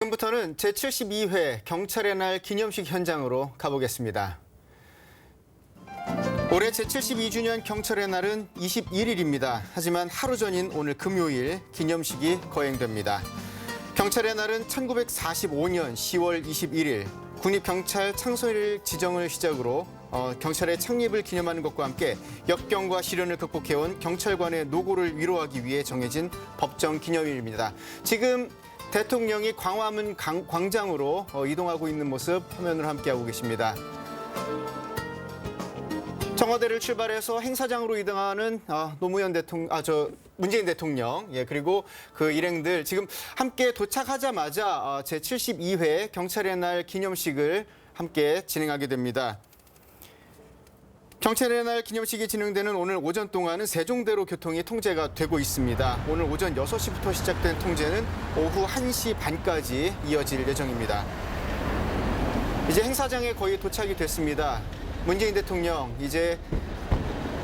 지금부터는 제72회 경찰의 날 기념식 현장으로 가보겠습니다. 올해 제72주년 경찰의 날은 21일입니다. 하지만 하루 전인 오늘 금요일 기념식이 거행됩니다. 경찰의 날은 1945년 10월 21일 국립경찰 창설일 지정을 시작으로 경찰의 창립을 기념하는 것과 함께 역경과 시련을 극복해온 경찰관의 노고를 위로하기 위해 정해진 법정 기념일입니다. 지금 대통령이 광화문 광장으로 이동하고 있는 모습 화면으로 함께하고 계십니다. 청와대를 출발해서 행사장으로 이동하는 문재인 대통령, 그리고 그 일행들 지금 함께 도착하자마자 제72회 경찰의 날 기념식을 함께 진행하게 됩니다. 경찰의 날 기념식이 진행되는 오늘 오전 동안은 세종대로 교통이 통제가 되고 있습니다. 오늘 오전 6시부터 시작된 통제는 오후 1시 반까지 이어질 예정입니다. 이제 행사장에 거의 도착이 됐습니다. 문재인 대통령 이제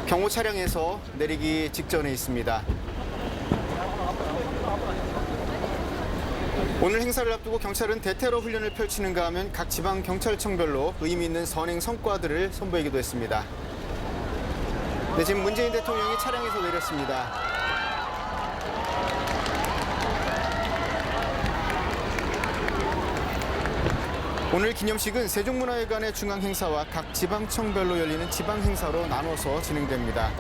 경호 차량에서 내리기 직전에 있습니다. 오늘 행사를 앞두고 경찰은 대테러 훈련을 펼치는가 하면 각 지방 경찰청별로 의미 있는 선행 성과들을 선보이기도 했습니다. 네, 지금 문재인 대통령이 차량에서 내렸습니다. 오늘 기념식은 세종문화회관의 중앙 행사와 각 지방청별로 열리는 지방 행사로 나눠서 진행됩니다.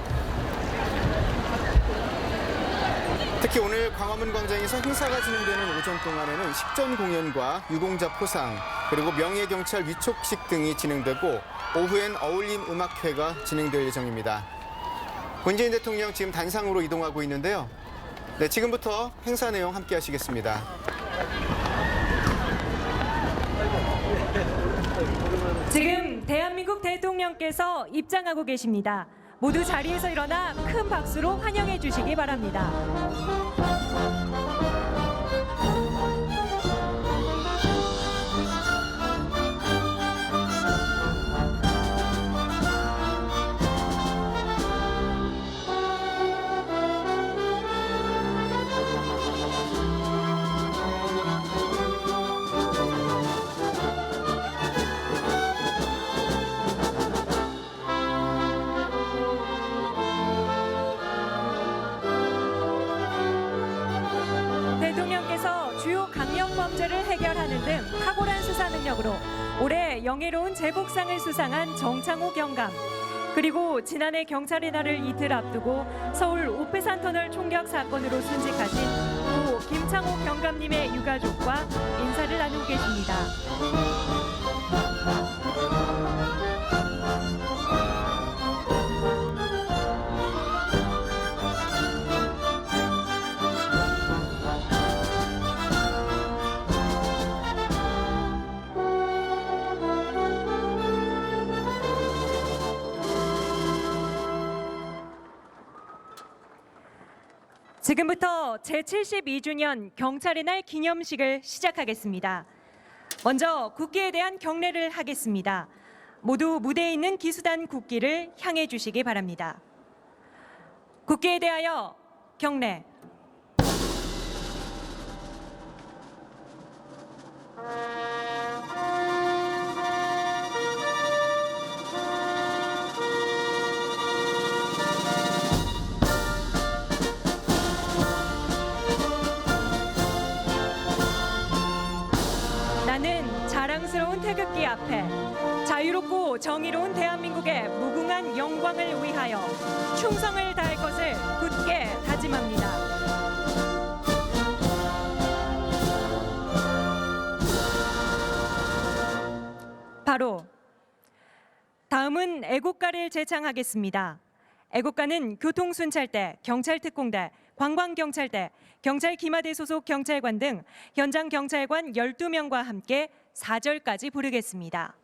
특히 오늘 광화문 광장에서 행사가 진행되는 오전 동안에는 식전 공연과 유공자 포상, 그리고 명예경찰 위촉식 등이 진행되고 오후엔 어울림 음악회가 진행될 예정입니다. 문재인 대통령 지금 단상으로 이동하고 있는데요. 네, 지금부터 행사 내용 함께 하시겠습니다. 지금 대한민국 대통령께서 입장하고 계십니다. 모두 자리에서 일어나 큰 박수로 환영해 주시기 바랍니다. 주요 강력범죄를 해결하는 등 탁월한 수사 능력으로 올해 영예로운 재복상을 수상한 정창호 경감, 그리고 지난해 경찰의 날을 이틀 앞두고 서울 오페산 터널 총격 사건으로 순직하신 고 김창호 경감님의 유가족과 인사를 나누고 계십니다. 지금부터 제72주년 경찰의 날 기념식을 시작하겠습니다. 먼저 국기에 대한 경례를 하겠습니다. 모두 무대에 있는 기수단 국기를 향해 주시기 바랍니다. 국기에 대하여 경례. 나는 자랑스러운 태극기 앞에 자유롭고 정의로운 대한민국의 무궁한 영광을 위하여 충성을 다할 것을 굳게 다짐합니다. 바로 다음은 애국가를 제창하겠습니다. 애국가는 교통순찰대, 경찰특공대, 관광경찰대, 경찰기마대 소속 경찰관 등 현장 경찰관 12명과 함께 4절까지 부르겠습니다.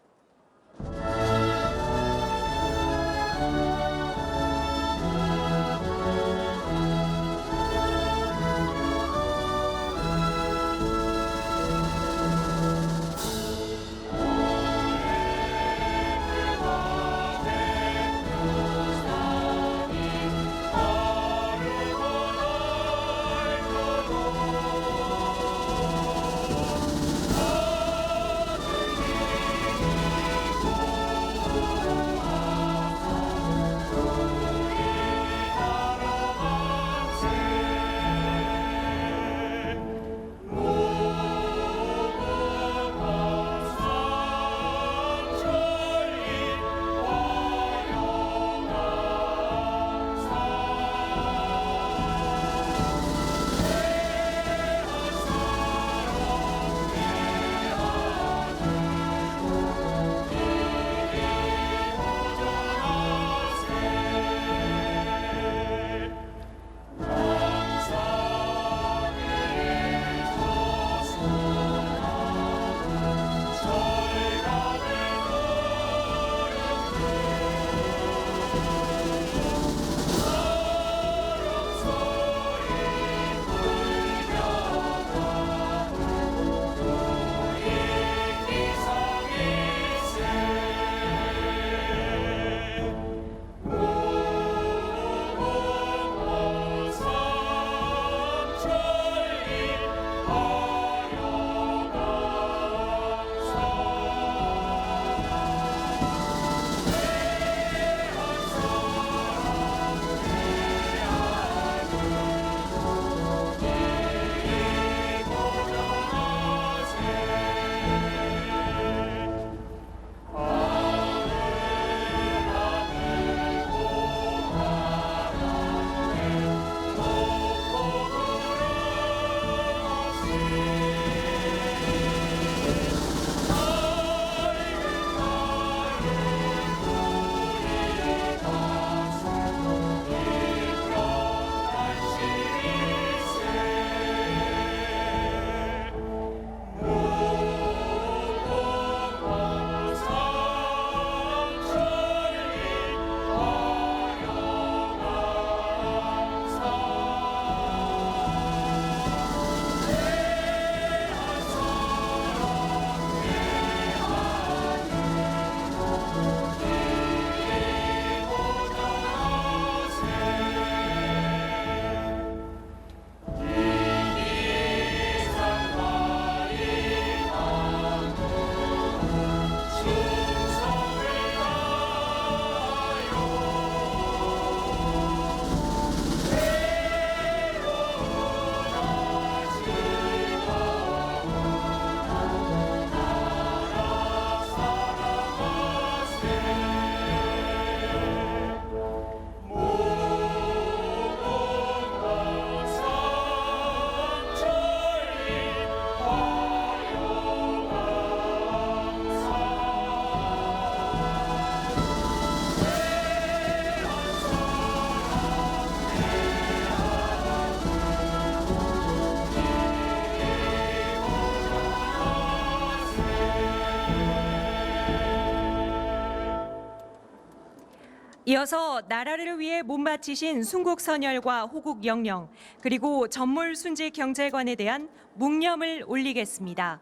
이어서 나라를 위해 몸 바치신 순국선열과 호국영령 그리고 전몰순직 경찰관에 대한 묵념을 올리겠습니다.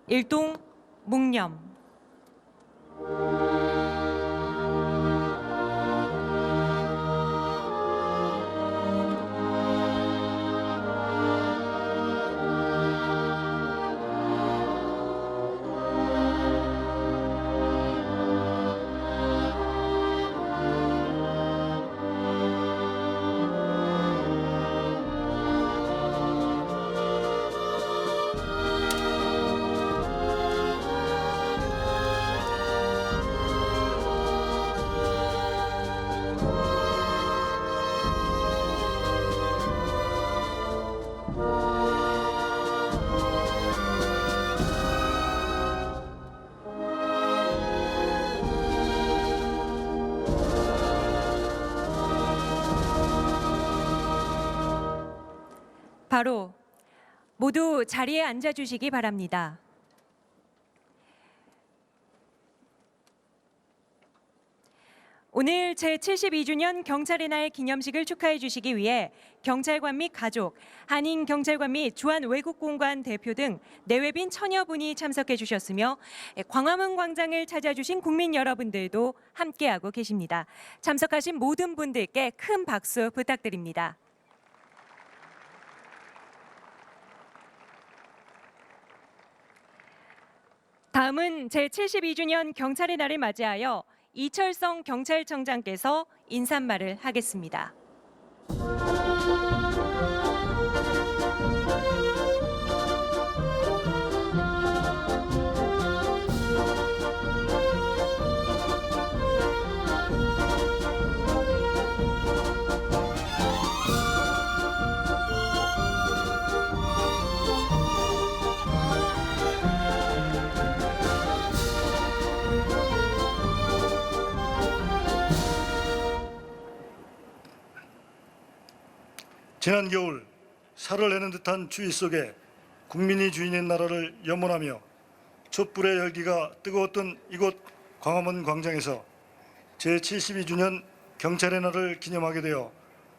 일동 묵념. 바로 모두 자리에 앉아주시기 바랍니다. 오늘 제72주년 경찰의 날 기념식을 축하해 주시기 위해 경찰관 및 가족, 한인 경찰관 및 주한외국공관 대표 등 내외빈 천여 분이 참석해 주셨으며 광화문 광장을 찾아주신 국민 여러분들도 함께하고 계십니다. 참석하신 모든 분들께 큰 박수 부탁드립니다. 다음은 제72주년 경찰의 날을 맞이하여 이철성 경찰청장께서 인사말을 하겠습니다. 지난 겨울 살을 내는 듯한 추위 속에 국민이 주인인 나라를 염원하며 촛불의 열기가 뜨거웠던 이곳 광화문 광장에서 제72주년 경찰의 날을 기념하게 되어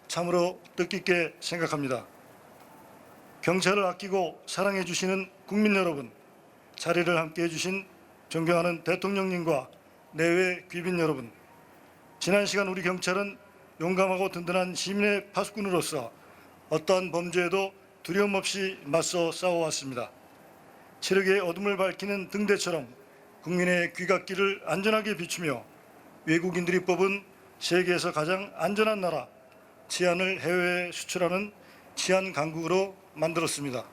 참으로 뜻깊게 생각합니다. 경찰을 아끼고 사랑해 주시는 국민 여러분, 자리를 함께해 주신 존경하는 대통령님과 내외 귀빈 여러분, 지난 시간 우리 경찰은 용감하고 든든한 시민의 파수꾼으로서 어떠한 범죄에도 두려움 없이 맞서 싸워왔습니다. 체력의 어둠을 밝히는 등대처럼 국민의 귀갓길을 안전하게 비추며 외국인들이 뽑은 세계에서 가장 안전한 나라, 치안을 해외에 수출하는 치안 강국으로 만들었습니다.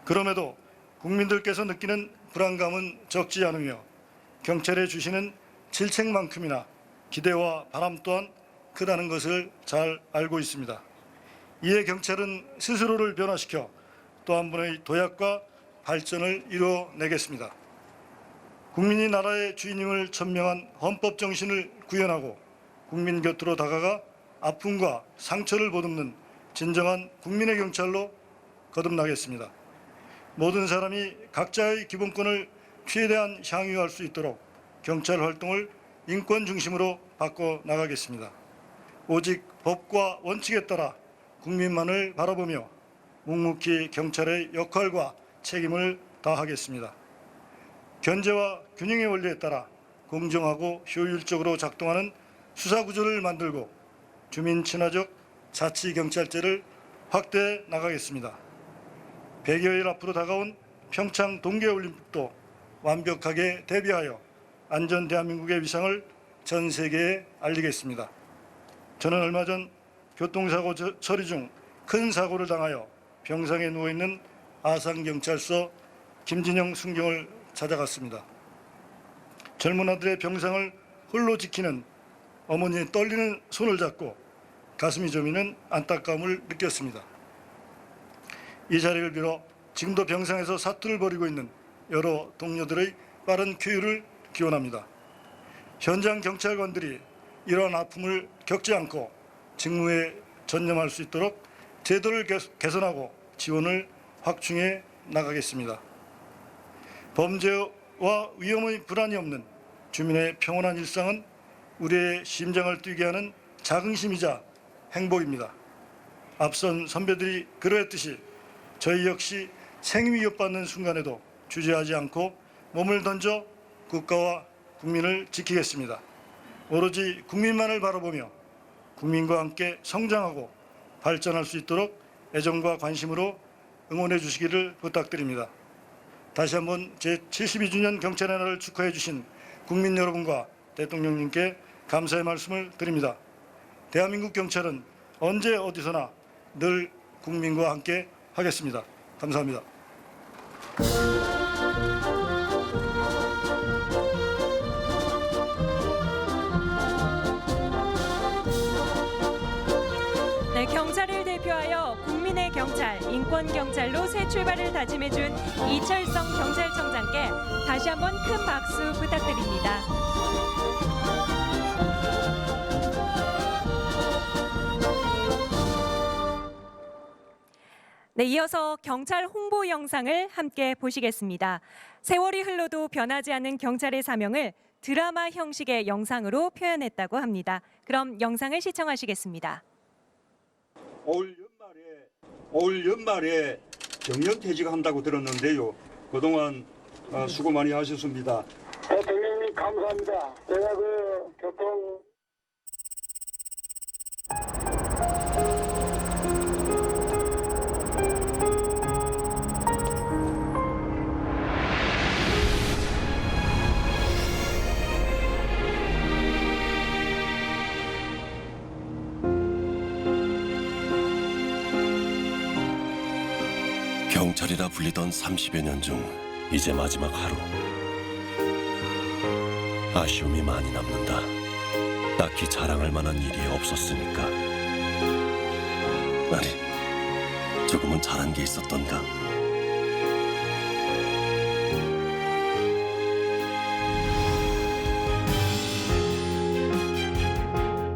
그럼에도 국민들께서 느끼는 불안감은 적지 않으며 경찰에 주시는 질책만큼이나 기대와 바람 또한 크다는 것을 잘 알고 있습니다. 이에 경찰은 스스로를 변화시켜 또 한 번의 도약과 발전을 이뤄내겠습니다. 국민이 나라의 주인임을 천명한 헌법 정신을 구현하고 국민 곁으로 다가가 아픔과 상처를 보듬는 진정한 국민의 경찰로 거듭나겠습니다. 모든 사람이 각자의 기본권을 최대한 향유할 수 있도록 경찰 활동을 인권 중심으로 바꿔 나가겠습니다. 오직 법과 원칙에 따라 국민만을 바라보며 묵묵히 경찰의 역할과 책임을 다하겠습니다. 견제와 균형의 원리에 따라 공정하고 효율적으로 작동하는 수사구조를 만들고 주민 친화적 자치경찰제를 확대해 나가겠습니다. 100여일 앞으로 다가온 평창 동계올림픽도 완벽하게 대비하여 안전 대한민국의 위상을 전 세계에 알리겠습니다. 저는 얼마 전 교통사고 처리 중 큰 사고를 당하여 병상에 누워있는 아산경찰서 김진영 순경을 찾아갔습니다. 젊은 아들의 병상을 홀로 지키는 어머니의 떨리는 손을 잡고 가슴이 저미는 안타까움을 느꼈습니다. 이 자리를 빌어 지금도 병상에서 사투를 벌이고 있는 여러 동료들의 빠른 쾌유를 기원합니다. 현장 경찰관들이 이러한 아픔을 겪지 않고 직무에 전념할 수 있도록 제도를 개선하고 지원을 확충해 나가겠습니다. 범죄와 위험의 불안이 없는 주민의 평온한 일상은 우리의 심장을 뛰게 하는 자긍심이자 행복입니다. 앞선 선배들이 그러했듯이 저희 역시 생이 위협받는 순간에도 주저하지 않고 몸을 던져 국가와 국민을 지키겠습니다. 오로지 국민만을 바라보며 국민과 함께 성장하고 발전할 수 있도록 애정과 관심으로 응원해 주시기를 부탁드립니다. 다시 한번 제72주년 경찰의 날을 축하해 주신 국민 여러분과 대통령님께 감사의 말씀을 드립니다. 대한민국 경찰은 언제 어디서나 늘 국민과 함께 하겠습니다. 감사합니다. 네, 경찰을 대표하여 국민의 경찰, 인권 경찰로 새 출발을 다짐해준 이철성 경찰청장께 다시 한번 큰 박수 부탁드립니다. 네, 이어서 경찰 홍보 영상을 함께 보시겠습니다. 세월이 흘러도 변하지 않는 경찰의 사명을 드라마 형식의 영상으로 표현했다고 합니다. 그럼 영상을 시청하시겠습니다. 올 연말에 정년퇴직한다고 들었는데요. 그동안 수고 많이 하셨습니다. 대통령님 감사합니다. 제가 교통 경찰이라 불리던 30여 년 중 이제 마지막 하루. 아쉬움이 많이 남는다. 딱히 자랑할 만한 일이 없었으니까. 아니, 조금은 잘한 게 있었던가.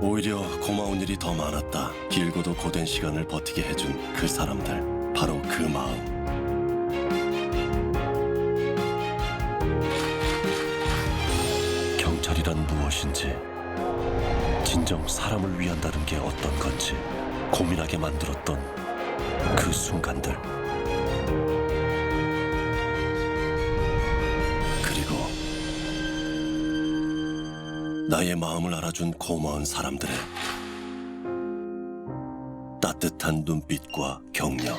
오히려 고마운 일이 더 많았다. 길고도 고된 시간을 버티게 해준 그 사람들. 바로 그 마음. 경찰이란 무엇인지, 진정 사람을 위한다는 게 어떤 건지 고민하게 만들었던 그 순간들. 그리고 나의 마음을 알아준 고마운 사람들의 따뜻한 눈빛과 격려.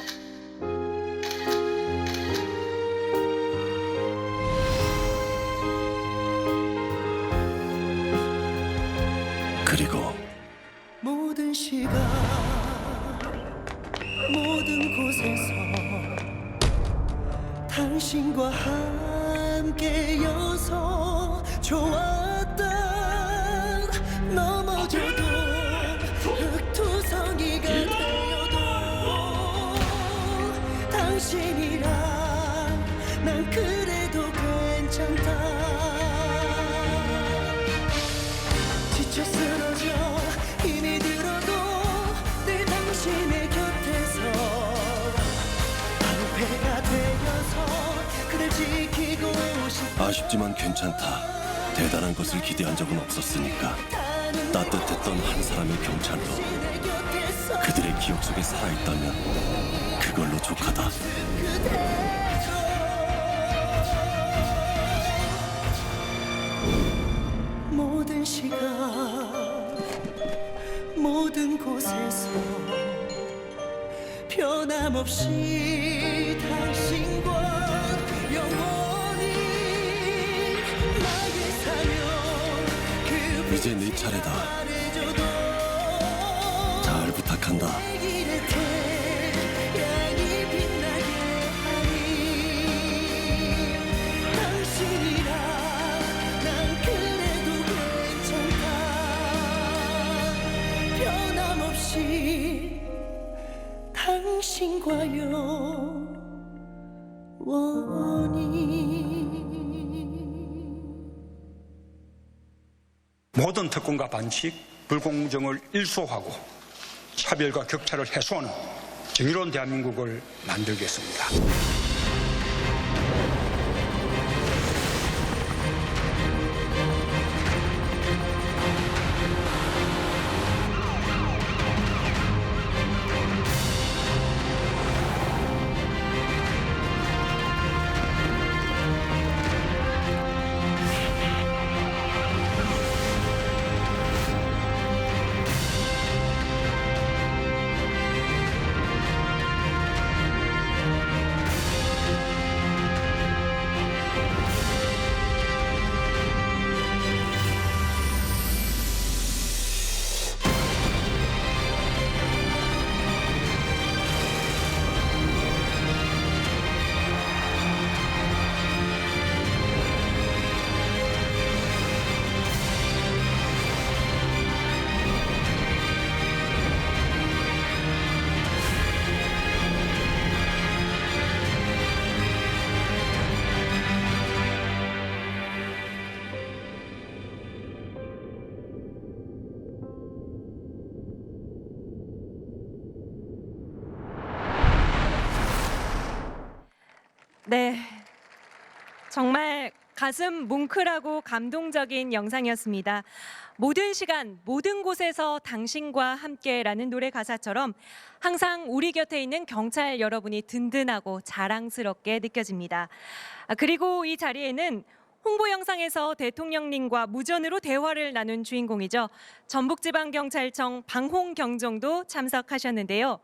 그리고 모든 시간 모든 곳에서 당신과 함께여서 좋았다. 넘어져도 흙투성이가 되어도 당신이랑 난 그래도 괜찮다. 지쳐 쓰러져 힘이 들어도 늘 당신의 곁에서 방패가 되어서 그댈 지키고 싶어. 아쉽지만 괜찮다. 대단한 것을 기대한 적은 없었으니까. 따뜻했던 한 사람의 경찰로 그들의 기억 속에 살아있다면 그걸로 족하다. 모든 시간 모든 곳에서 변함없이 당신과 영원히 나의 사명 그 이제 네 차례다. 잘 부탁한다. 길의 태양이 빛나게 하니 당신이라 난 그래도 괜찮다. 변함없이 당신과 영원히. 모든 특권과 반칙, 불공정을 일소하고 차별과 격차를 해소하는 정의로운 대한민국을 만들겠습니다. 정말 가슴 뭉클하고 감동적인 영상이었습니다. 모든 시간, 모든 곳에서 당신과 함께라는 노래 가사처럼 항상 우리 곁에 있는 경찰 여러분이 든든하고 자랑스럽게 느껴집니다. 그리고 이 자리에는 홍보 영상에서 대통령님과 무전으로 대화를 나눈 주인공이죠. 전북지방경찰청 방홍경정도 참석하셨는데요.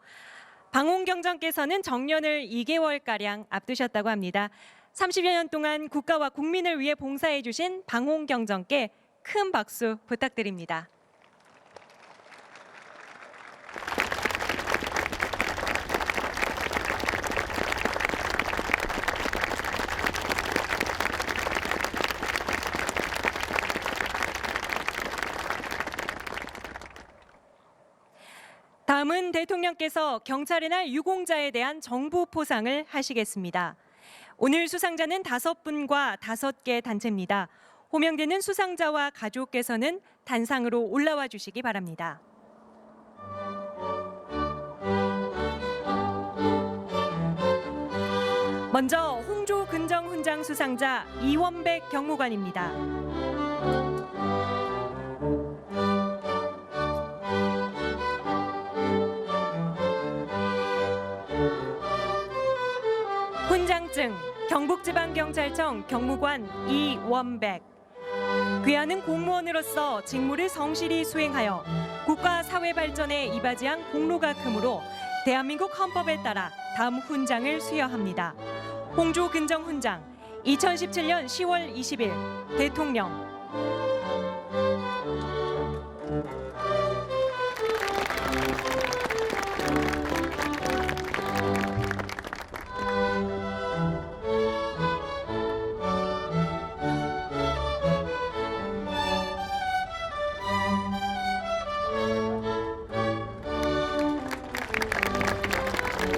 방홍경정께서는 정년을 2개월가량 앞두셨다고 합니다. 30여 년 동안 국가와 국민을 위해 봉사해 주신 방홍경정께 큰 박수 부탁드립니다. 다음은 대통령께서 경찰의 날 유공자에 대한 정부 포상을 하시겠습니다. 오늘 수상자는 5분과 5개 단체입니다. 호명되는 수상자와 가족께서는 단상으로 올라와 주시기 바랍니다. 먼저 홍조 근정 훈장 수상자 이원백 경무관입니다. 훈장증 경북지방경찰청 경무관 이원백. 귀하는 공무원으로서 직무를 성실히 수행하여 국가 사회 발전에 이바지한 공로가 크므로 대한민국 헌법에 따라 다음 훈장을 수여합니다. 홍조 근정 훈장 2017년 10월 20일 대통령.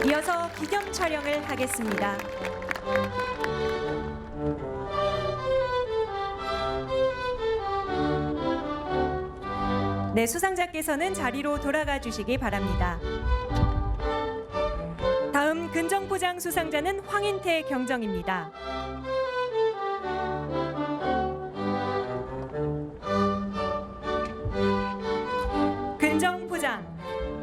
이어서 기념 촬영을 하겠습니다. 네, 수상자께서는 자리로 돌아가 주시기 바랍니다. 다음 근정부장 수상자는 황인태 경정입니다. 근정부장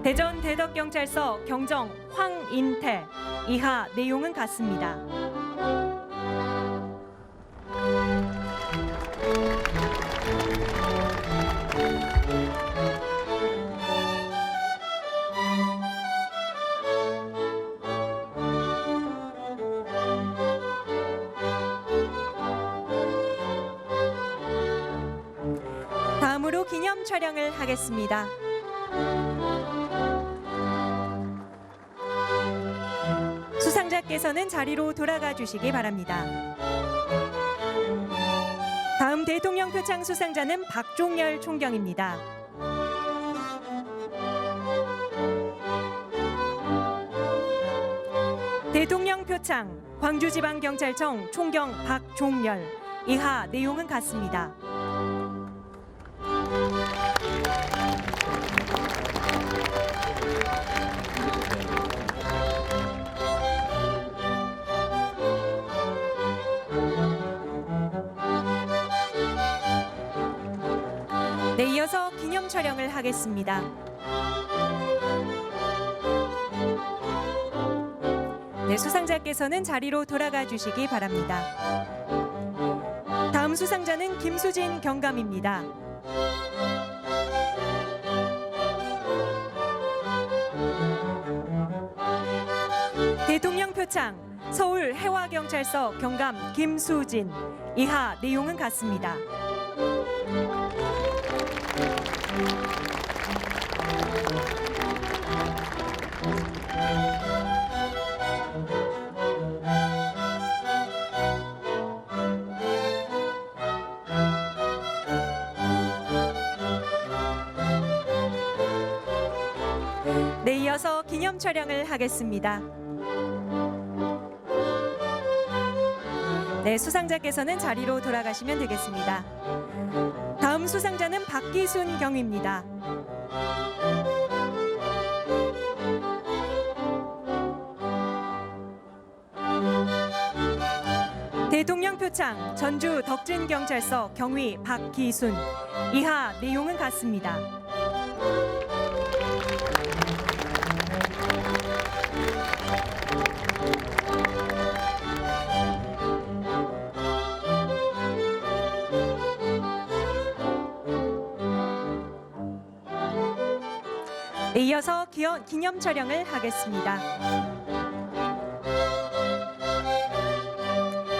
대전 대덕경찰서 경정 황인태. 이하 내용은 같습니다. 다음으로 기념 촬영을 하겠습니다. 수상자께서는 자리로 돌아가 주시기 바랍니다. 다음 대통령 표창 수상자는 박종열 총경입니다. 대통령 표창 광주지방경찰청 총경 박종열. 이하 내용은 같습니다. 네, 이어서 기념 촬영을 하겠습니다. 네, 수상자께서는 자리로 돌아가 주시기 바랍니다. 다음 수상자는 김수진 경감입니다. 대통령 표창 서울 해화경찰서 경감 김수진. 이하 내용은 같습니다. 네, 이어서 기념 촬영을 하겠습니다. 네, 수상자께서는 자리로 돌아가시면 되겠습니다. 다음 수상자는 박기순 경위입니다. 대통령 표창 전주 덕진경찰서 경위 박기순. 이하 내용은 같습니다. 이어서 기념 촬영을 하겠습니다.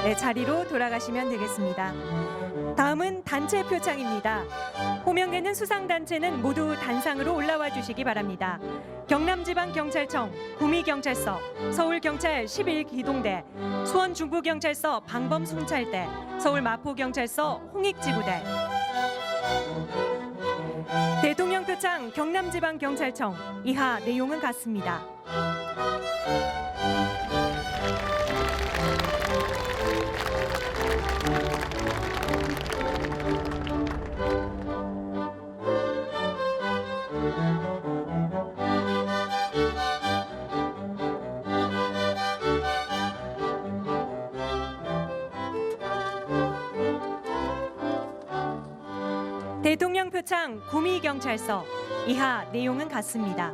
네, 자리로 돌아가시면 되겠습니다. 다음은 단체 표창입니다. 호명되는 수상단체는 모두 단상으로 올라와 주시기 바랍니다. 경남지방경찰청, 구미경찰서, 서울경찰 11기동대, 수원중부경찰서 방범순찰대, 서울마포경찰서 홍익지구대. 대통령 표창 경남지방경찰청. 이하 내용은 같습니다. 대통령 표창 구미경찰서. 이하 내용은 같습니다.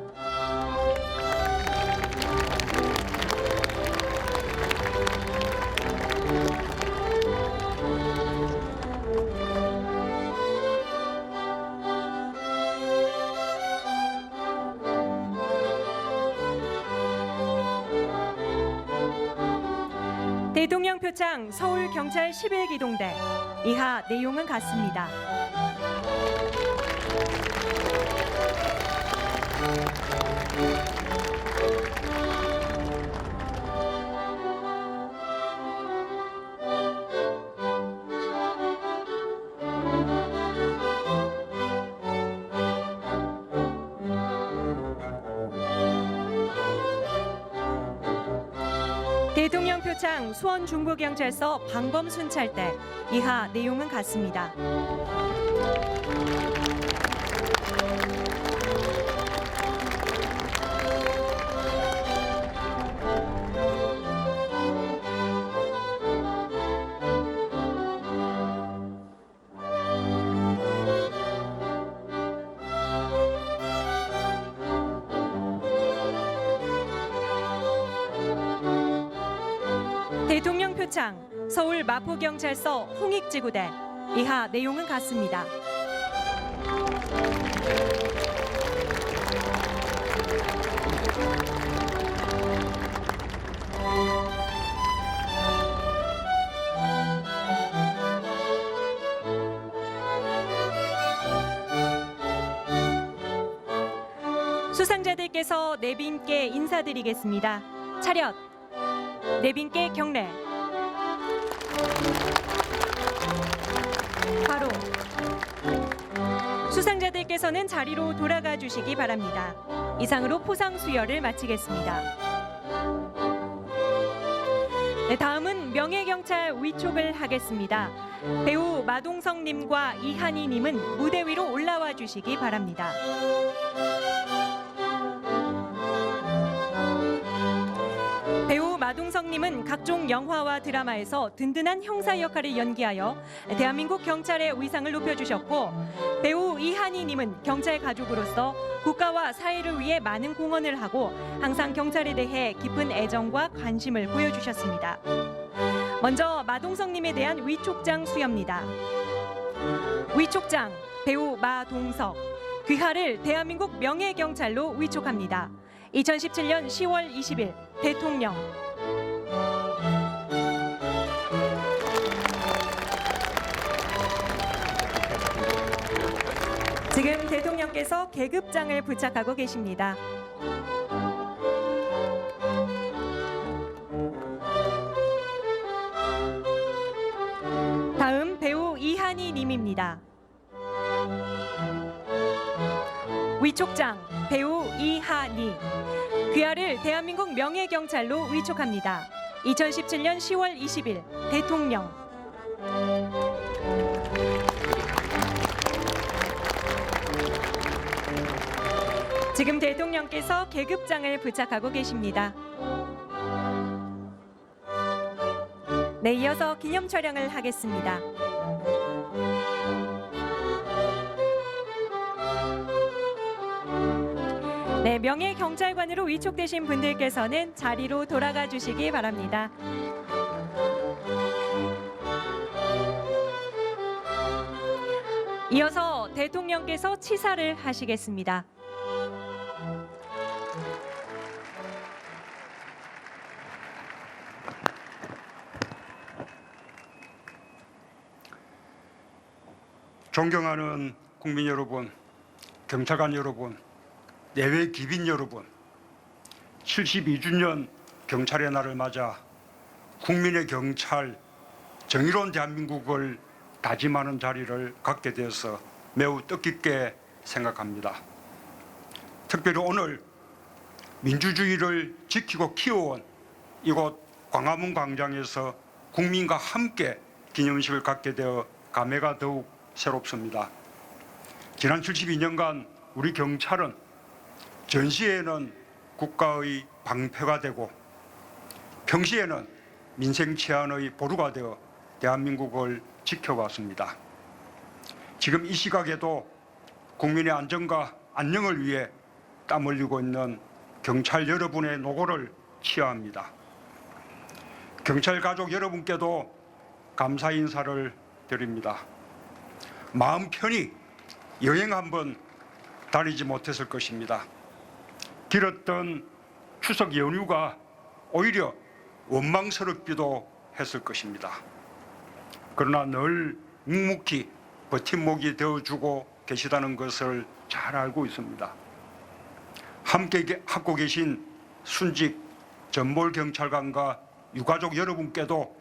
대통령 표창 서울경찰 11기동대. 이하 내용은 같습니다. 대통령 표창 수원중부경찰서 방범순찰대. 이하 내용은 같습니다. 대통령 표창 서울 마포경찰서 홍익지구대. 이하 내용은 같습니다. 수상자들께서 내빈께 인사드리겠습니다. 차렷. 내빈께 경례. 바로. 수상자들께서는 자리로 돌아가 주시기 바랍니다. 이상으로 포상 수여를 마치겠습니다. 네, 다음은 명예경찰 위촉을 하겠습니다. 배우 마동석님과 이한희님은 무대 위로 올라와 주시기 바랍니다. 배우 마동석님은 각종 영화와 드라마에서 든든한 형사 역할을 연기하여 대한민국 경찰의 위상을 높여주셨고, 배우 이한희님은 경찰 가족으로서 국가와 사회를 위해 많은 공헌을 하고 항상 경찰에 대해 깊은 애정과 관심을 보여주셨습니다. 먼저 마동석님에 대한 위촉장 수여입니다. 위촉장 배우 마동석. 귀하를 대한민국 명예경찰로 위촉합니다. 2017년 10월 20일 대통령. 지금 대통령께서 계급장을 부착하고 계십니다. 다음 배우 이한희 님입니다. 위촉장 배우 이한희. 귀하를 대한민국 명예경찰로 위촉합니다. 2017년 10월 20일 대통령. 지금 대통령께서 계급장을 부착하고 계십니다. 네, 이어서 기념 촬영을 하겠습니다. 네, 명예 경찰관으로 위촉되신 분들께서는 자리로 돌아가 주시기 바랍니다. 이어서 대통령께서 치사를 하시겠습니다. 존경하는 국민 여러분, 경찰관 여러분, 내외 기빈 여러분, 72주년 경찰의 날을 맞아 국민의 경찰, 정의로운 대한민국을 다짐하는 자리를 갖게 되어서 매우 뜻깊게 생각합니다. 특별히 오늘 민주주의를 지키고 키워온 이곳 광화문 광장에서 국민과 함께 기념식을 갖게 되어 감회가 더욱 새롭습니다. 지난 72년간 우리 경찰은 전시에는 국가의 방패가 되고 평시에는 민생 치안의 보루가 되어 대한민국을 지켜왔습니다. 지금 이 시각에도 국민의 안전과 안녕을 위해 땀 흘리고 있는 경찰 여러분의 노고를 치하합니다. 경찰 가족 여러분께도 감사 인사를 드립니다. 마음 편히 여행 한번 다니지 못했을 것입니다. 길었던 추석 연휴가 오히려 원망스럽기도 했을 것입니다. 그러나 늘 묵묵히 버팀목이 되어주고 계시다는 것을 잘 알고 있습니다. 함께 하고 계신 순직 전몰 경찰관과 유가족 여러분께도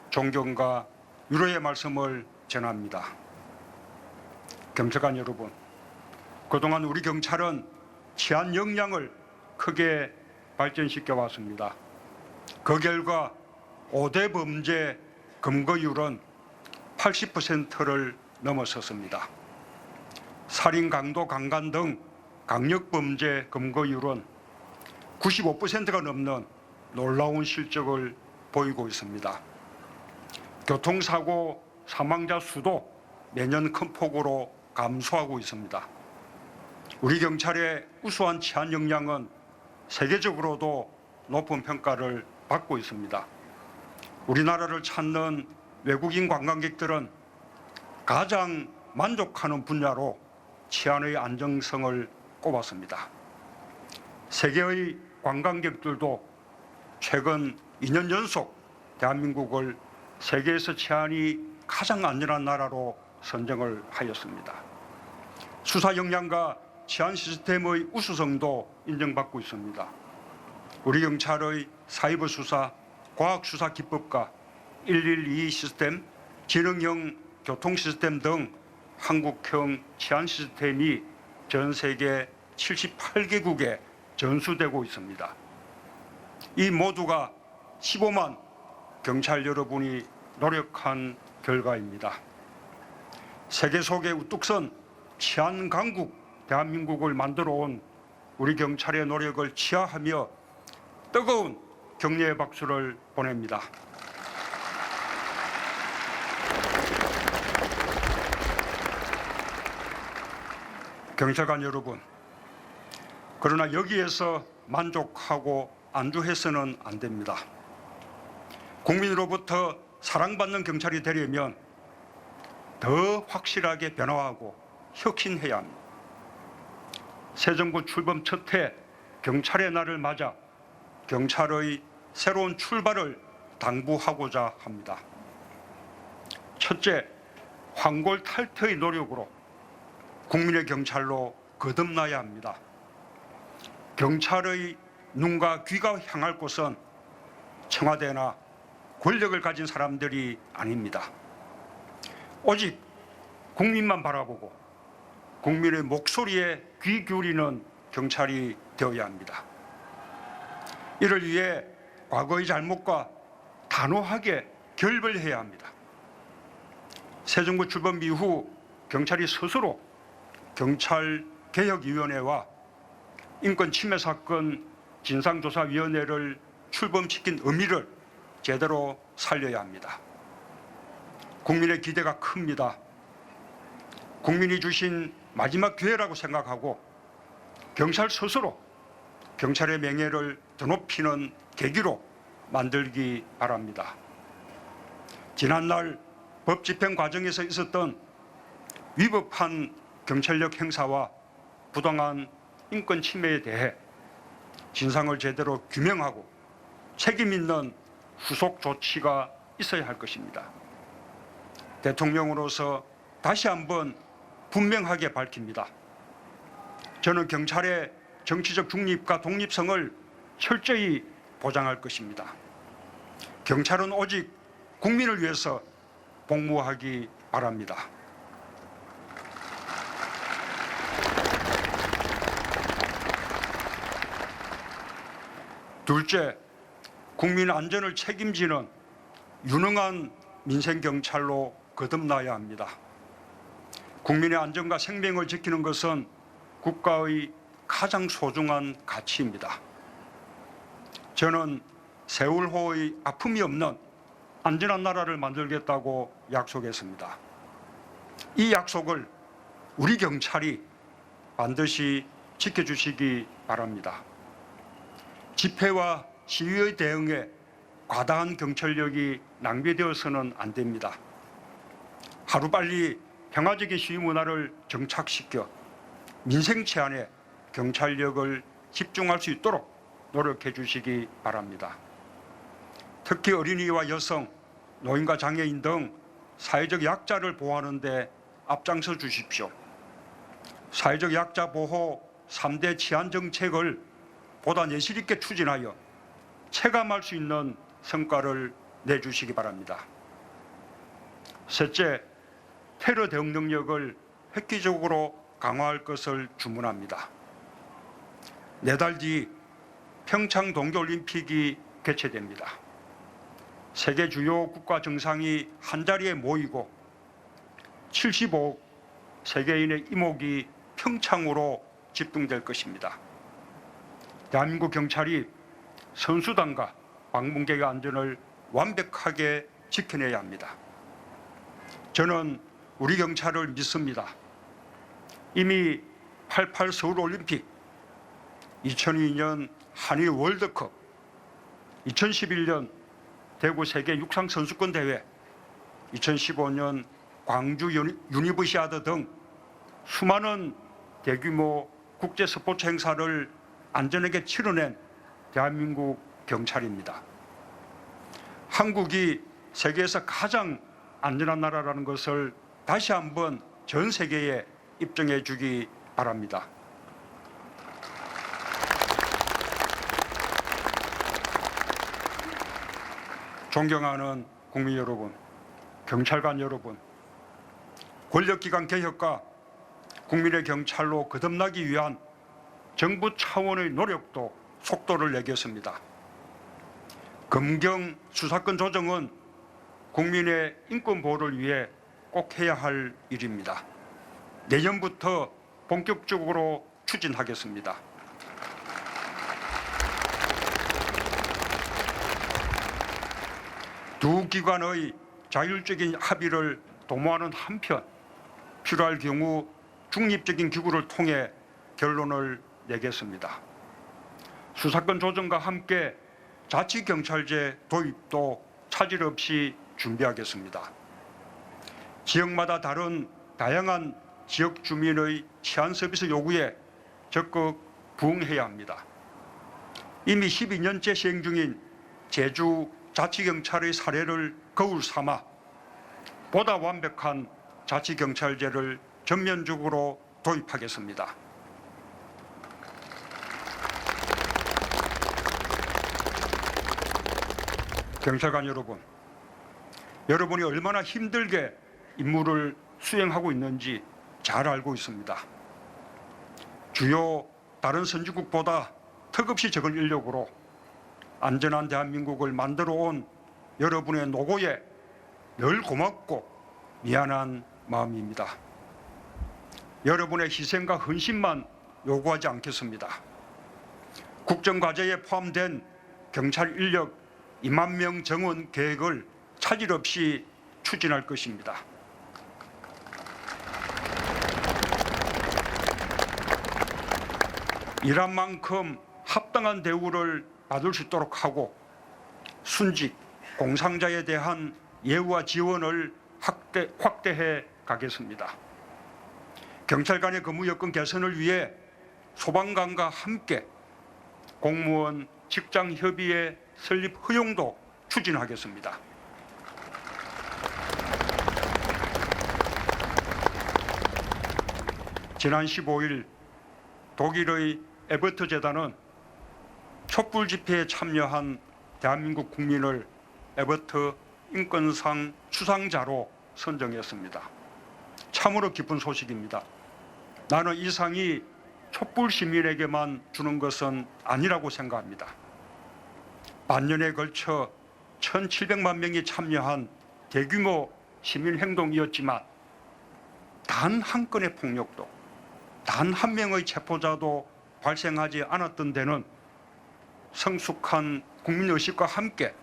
존경과 위로의 말씀을 전합니다. 경찰관 여러분, 그동안 우리 경찰은 치안 역량을 크게 발전시켜 왔습니다. 그 결과 5대 범죄 검거율은 80%를 넘어섰습니다. 살인, 강도, 강간 등 강력범죄 검거율은 95%가 넘는 놀라운 실적을 보이고 있습니다. 교통사고 사망자 수도 매년 큰 폭으로 감소하고 있습니다. 우리 경찰의 우수한 치안 역량은 세계적으로도 높은 평가를 받고 있습니다. 우리나라를 찾는 외국인 관광객들은 가장 만족하는 분야로 치안의 안정성을 꼽았습니다. 세계의 관광객들도 최근 2년 연속 대한민국을 세계에서 치안이 가장 안전한 나라로 선정을 하였습니다. 수사 역량과 치안 시스템의 우수성도 인정받고 있습니다. 우리 경찰의 사이버 수사, 과학 수사 기법과 112 시스템, 지능형 교통 시스템 등 한국형 치안 시스템이 전 세계 78개국에 전수되고 있습니다. 이 모두가 15만 경찰 여러분이 노력한 결과입니다. 세계 속에 우뚝 선 치안 강국 대한민국을 만들어 온 우리 경찰의 노력을 치하하며 뜨거운 격려의 박수를 보냅니다. 경찰관 여러분, 그러나 여기에서 만족하고 안주해서는 안 됩니다. 국민으로부터 사랑받는 경찰이 되려면 더 확실하게 변화하고 혁신해야 합니다. 새 정부 출범 첫 해 경찰의 날을 맞아 경찰의 새로운 출발을 당부하고자 합니다. 첫째, 황골탈퇴의 노력으로 국민의 경찰로 거듭나야 합니다. 경찰의 눈과 귀가 향할 곳은 청와대나 권력을 가진 사람들이 아닙니다. 오직 국민만 바라보고 국민의 목소리에 귀 기울이는 경찰이 되어야 합니다. 이를 위해 과거의 잘못과 단호하게 결별해야 합니다. 새 정부 출범 이후 경찰이 스스로 경찰개혁위원회와 인권침해 사건 진상조사위원회를 출범시킨 의미를 제대로 살려야 합니다. 국민의 기대가 큽니다. 국민이 주신 마지막 기회라고 생각하고 경찰 스스로 경찰의 명예를 더 높이는 계기로 만들기 바랍니다. 지난날 법 집행 과정에서 있었던 위법한 경찰력 행사와 부당한 인권 침해에 대해 진상을 제대로 규명하고 책임 있는 후속 조치가 있어야 할 것입니다. 대통령으로서 다시 한번 분명하게 밝힙니다. 저는 경찰의 정치적 중립과 독립성을 철저히 보장할 것입니다. 경찰은 오직 국민을 위해서 복무하기 바랍니다. 둘째, 국민 안전을 책임지는 유능한 민생경찰로 거듭나야 합니다. 국민의 안전과 생명을 지키는 것은 국가의 가장 소중한 가치입니다. 저는 세월호의 아픔이 없는 안전한 나라를 만들겠다고 약속했습니다. 이 약속을 우리 경찰이 반드시 지켜주시기 바랍니다. 집회와 시위의 대응에 과다한 경찰력이 낭비되어서는 안 됩니다. 하루빨리 평화적인 시위 문화를 정착시켜 민생 치안에 경찰력을 집중할 수 있도록 노력해 주시기 바랍니다. 특히 어린이와 여성, 노인과 장애인 등 사회적 약자를 보호하는 데 앞장서 주십시오. 사회적 약자 보호 3대 치안 정책을 보다 내실 있게 추진하여 체감할 수 있는 성과를 내주시기 바랍니다. 셋째, 테러 대응 능력을 획기적으로 강화할 것을 주문합니다. 4달 뒤 평창 동계올림픽이 개최됩니다. 세계 주요 국가 정상이 한자리에 모이고 75억 세계인의 이목이 평창으로 집중될 것입니다. 대한민국 경찰이 선수단과 방문객의 안전을 완벽하게 지켜내야 합니다. 저는 우리 경찰을 믿습니다. 이미 88 서울올림픽, 2002년 한일 월드컵, 2011년 대구 세계 육상 선수권 대회, 2015년 광주 유니버시아드 등 수많은 대규모 국제 스포츠 행사를 안전하게 치러낸 대한민국 경찰입니다. 한국이 세계에서 가장 안전한 나라라는 것을 다시 한번 전 세계에 입증해 주기 바랍니다. 존경하는 국민 여러분, 경찰관 여러분, 권력기관 개혁과 국민의 경찰로 거듭나기 위한 정부 차원의 노력도 속도를 내겠습니다. 검경 수사권 조정은 국민의 인권 보호를 위해 꼭 해야 할 일입니다. 내년부터 본격적으로 추진하겠습니다. 두 기관의 자율적인 합의를 도모하는 한편 필요할 경우 중립적인 기구를 통해 결론을 내겠습니다. 수사권 조정과 함께 자치경찰제 도입도 차질 없이 준비하겠습니다. 지역마다 다른 다양한 지역 주민의 치안 서비스 요구에 적극 부응해야 합니다. 이미 12년째 시행 중인 제주 자치경찰의 사례를 거울 삼아 보다 완벽한 자치경찰제를 전면적으로 도입하겠습니다. 경찰관 여러분, 여러분이 얼마나 힘들게 임무를 수행하고 있는지 잘 알고 있습니다. 주요 다른 선진국보다 턱없이 적은 인력으로 안전한 대한민국을 만들어 온 여러분의 노고에 늘 고맙고 미안한 마음입니다. 여러분의 희생과 헌신만 요구하지 않겠습니다. 국정과제에 포함된 경찰 인력 2만 명 정원 계획을 차질 없이 추진할 것입니다. 일한 만큼 합당한 대우를 받을 수 있도록 하고 순직, 공상자에 대한 예우와 지원을 확대해 가겠습니다. 경찰 간의 근무 여건 개선을 위해 소방관과 함께 공무원 직장 협의회 설립 허용도 추진하겠습니다. 지난 15일 독일의 에버트 재단은 촛불 집회에 참여한 대한민국 국민을 에버트 인권상 수상자로 선정했습니다. 참으로 기쁜 소식입니다. 나는 이 상이 촛불 시민에게만 주는 것은 아니라고 생각합니다. 반년에 걸쳐 1,700만 명이 참여한 대규모 시민행동이었지만 단 한 건의 폭력도, 단 한 명의 체포자도 발생하지 않았던 데는 성숙한 국민의식과 함께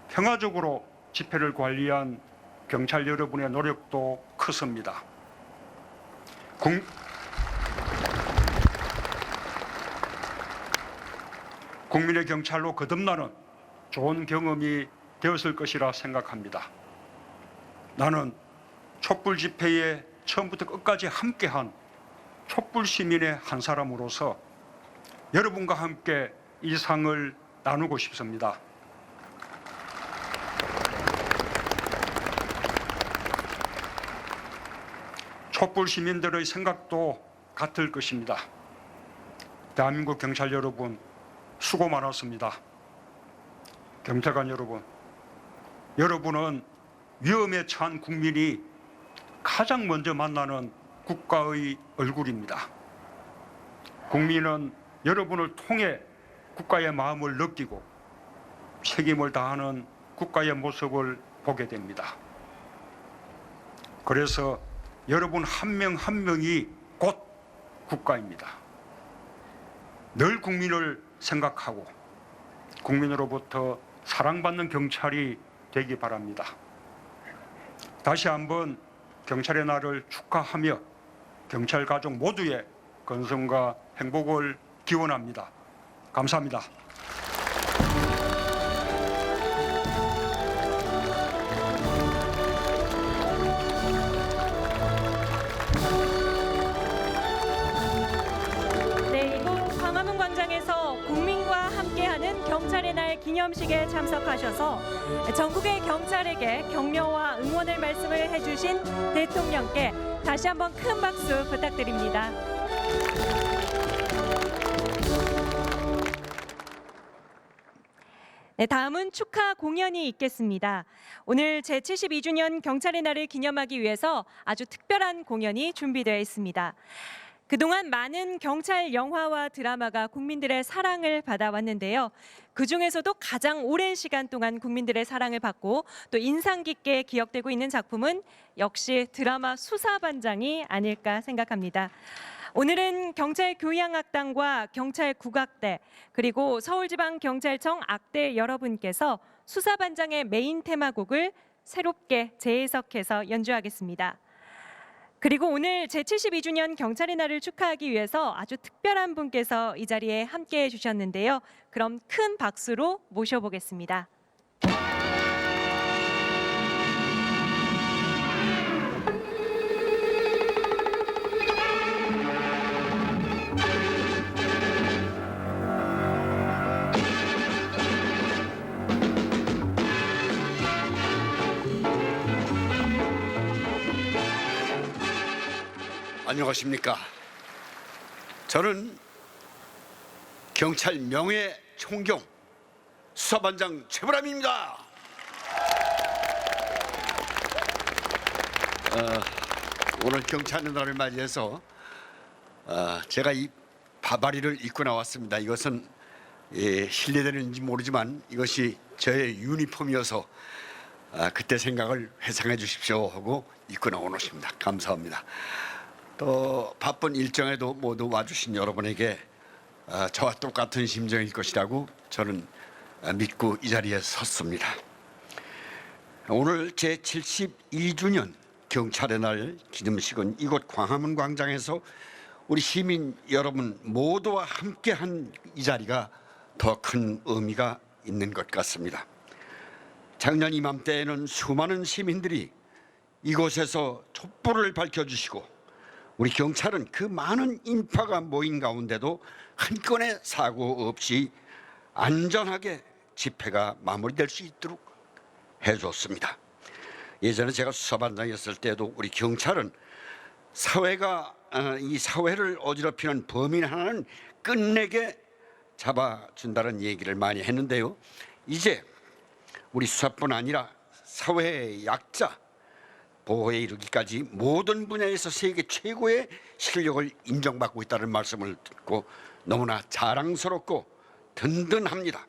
평화적으로 집회를 관리한 경찰 여러분의 노력도 컸습니다. 국민의 경찰로 거듭나는 좋은 경험이 되었을 것이라 생각합니다. 나는 촛불 집회에 처음부터 끝까지 함께한 촛불 시민의 한 사람으로서 여러분과 함께 이 상을 나누고 싶습니다. 촛불 시민들의 생각도 같을 것입니다. 대한민국 경찰 여러분, 수고 많았습니다. 경찰관 여러분, 여러분은 위험에 처한 국민이 가장 먼저 만나는 국가의 얼굴입니다. 국민은 여러분을 통해 국가의 마음을 느끼고 책임을 다하는 국가의 모습을 보게 됩니다. 그래서 여러분 한 명 한 명이 곧 국가입니다. 늘 국민을 생각하고 국민으로부터 사랑받는 경찰이 되기 바랍니다. 다시 한번 경찰의 날을 축하하며 경찰 가족 모두의 건승과 행복을 기원합니다. 감사합니다. 네, 이곳 광화문 광장에서 국민과 함께하는 경찰의 날 기념식에 참석하셔서 전국의 경찰에게 격려와 응원의 말씀을 해주신 대통령께 다시 한번 큰 박수 부탁드립니다. 네, 다음은 축하 공연이 있겠습니다. 오늘 제72주년 경찰의 날을 기념하기 위해서 아주 특별한 공연이 준비되어 있습니다. 그동안 많은 경찰 영화와 드라마가 국민들의 사랑을 받아왔는데요. 그중에서도 가장 오랜 시간 동안 국민들의 사랑을 받고 또 인상 깊게 기억되고 있는 작품은 역시 드라마 수사반장이 아닐까 생각합니다. 오늘은 경찰교양악단과 경찰국악대 그리고 서울지방경찰청 악대 여러분께서 수사반장의 메인 테마곡을 새롭게 재해석해서 연주하겠습니다. 그리고 오늘 제72주년 경찰의 날을 축하하기 위해서 아주 특별한 분께서 이 자리에 함께해 주셨는데요. 그럼 큰 박수로 모셔보겠습니다. 안녕하십니까. 저는 경찰 명예 총경 수사반장 최보람입니다. 오늘 경찰의 날을 맞이해서 제가 이 바바리를 입고 나왔습니다. 이것은 실례되는지 모르지만 이것이 저의 유니폼이어서 그때 생각을 회상해 주십시오 하고 입고 나온 옷입니다. 감사합니다. 또 바쁜 일정에도 모두 와주신 여러분에게 저와 똑같은 심정일 것이라고 저는 믿고 이 자리에 섰습니다. 오늘 제72주년 경찰의 날 기념식은 이곳 광화문 광장에서 우리 시민 여러분 모두와 함께한 이 자리가 더 큰 의미가 있는 것 같습니다. 작년 이맘때에는 수많은 시민들이 이곳에서 촛불을 밝혀주시고 우리 경찰은 그 많은 인파가 모인 가운데도 한 건의 사고 없이 안전하게 집회가 마무리될 수 있도록 해줬습니다. 예전에 제가 수사반장이었을 때도 우리 경찰은 사회가 이 사회를 어지럽히는 범인 하나는 끝내게 잡아준다는 얘기를 많이 했는데요. 이제 우리 수사뿐 아니라 사회의 약자 보호에 이르기까지 모든 분야에서 세계 최고의 실력을 인정받고 있다는 말씀을 듣고 너무나 자랑스럽고 든든합니다.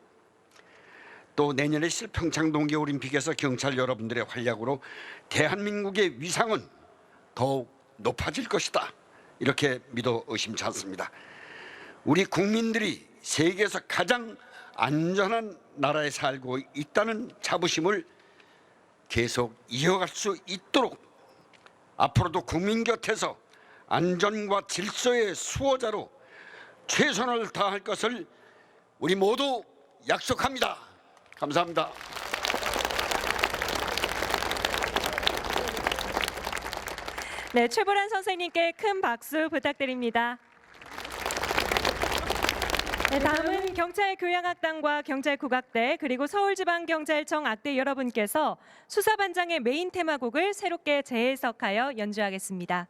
또 내년에 있을 평창 동계올림픽에서 경찰 여러분들의 활약으로 대한민국의 위상은 더욱 높아질 것이다. 이렇게 믿어 의심치 않습니다. 우리 국민들이 세계에서 가장 안전한 나라에 살고 있다는 자부심을 계속 이어갈 수 있도록 앞으로도 국민 곁에서 안전과 질서의 수호자로 최선을 다할 것을 우리 모두 약속합니다. 감사합니다. 네, 최보란 선생님께 큰 박수 부탁드립니다. 네, 다음은 경찰교양악단과 경찰국악대 그리고 서울지방경찰청 악대 여러분께서 수사반장의 메인 테마곡을 새롭게 재해석하여 연주하겠습니다.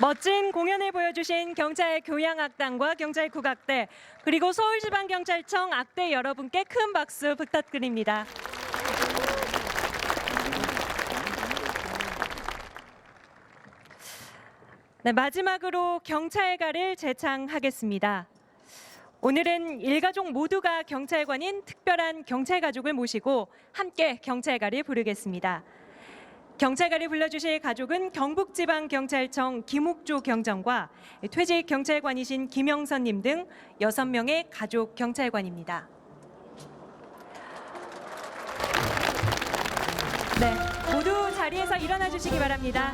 멋진 공연을 보여주신 경찰 교양악단과 경찰 국악대 그리고 서울지방경찰청 악대 여러분께 큰 박수 부탁드립니다. 네, 마지막으로 경찰가를 제창하겠습니다. 오늘은 일가족 모두가 경찰관인 특별한 경찰가족을 모시고 함께 경찰가를 부르겠습니다. 경찰가를 불러주실 가족은 경북지방경찰청 김옥조 경정과 퇴직 경찰관이신 김영선님 등 6명의 가족 경찰관입니다. 네, 모두 자리에서 일어나 주시기 바랍니다.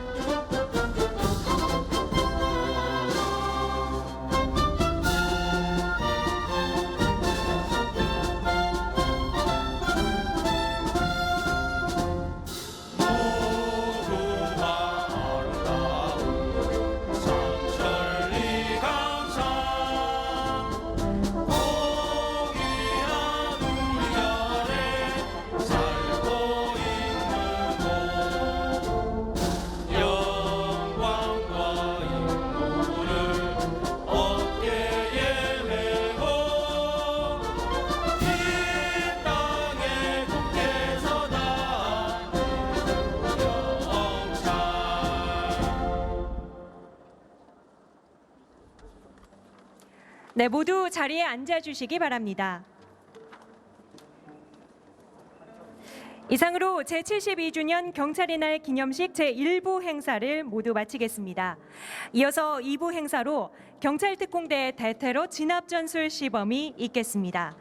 네, 모두 자리에 앉아 주시기 바랍니다. 이상으로 제72주년 경찰의 날 기념식 제1부 행사를 모두 마치겠습니다. 이어서 2부 행사로 경찰특공대 대테러 진압전술 시범이 있겠습니다.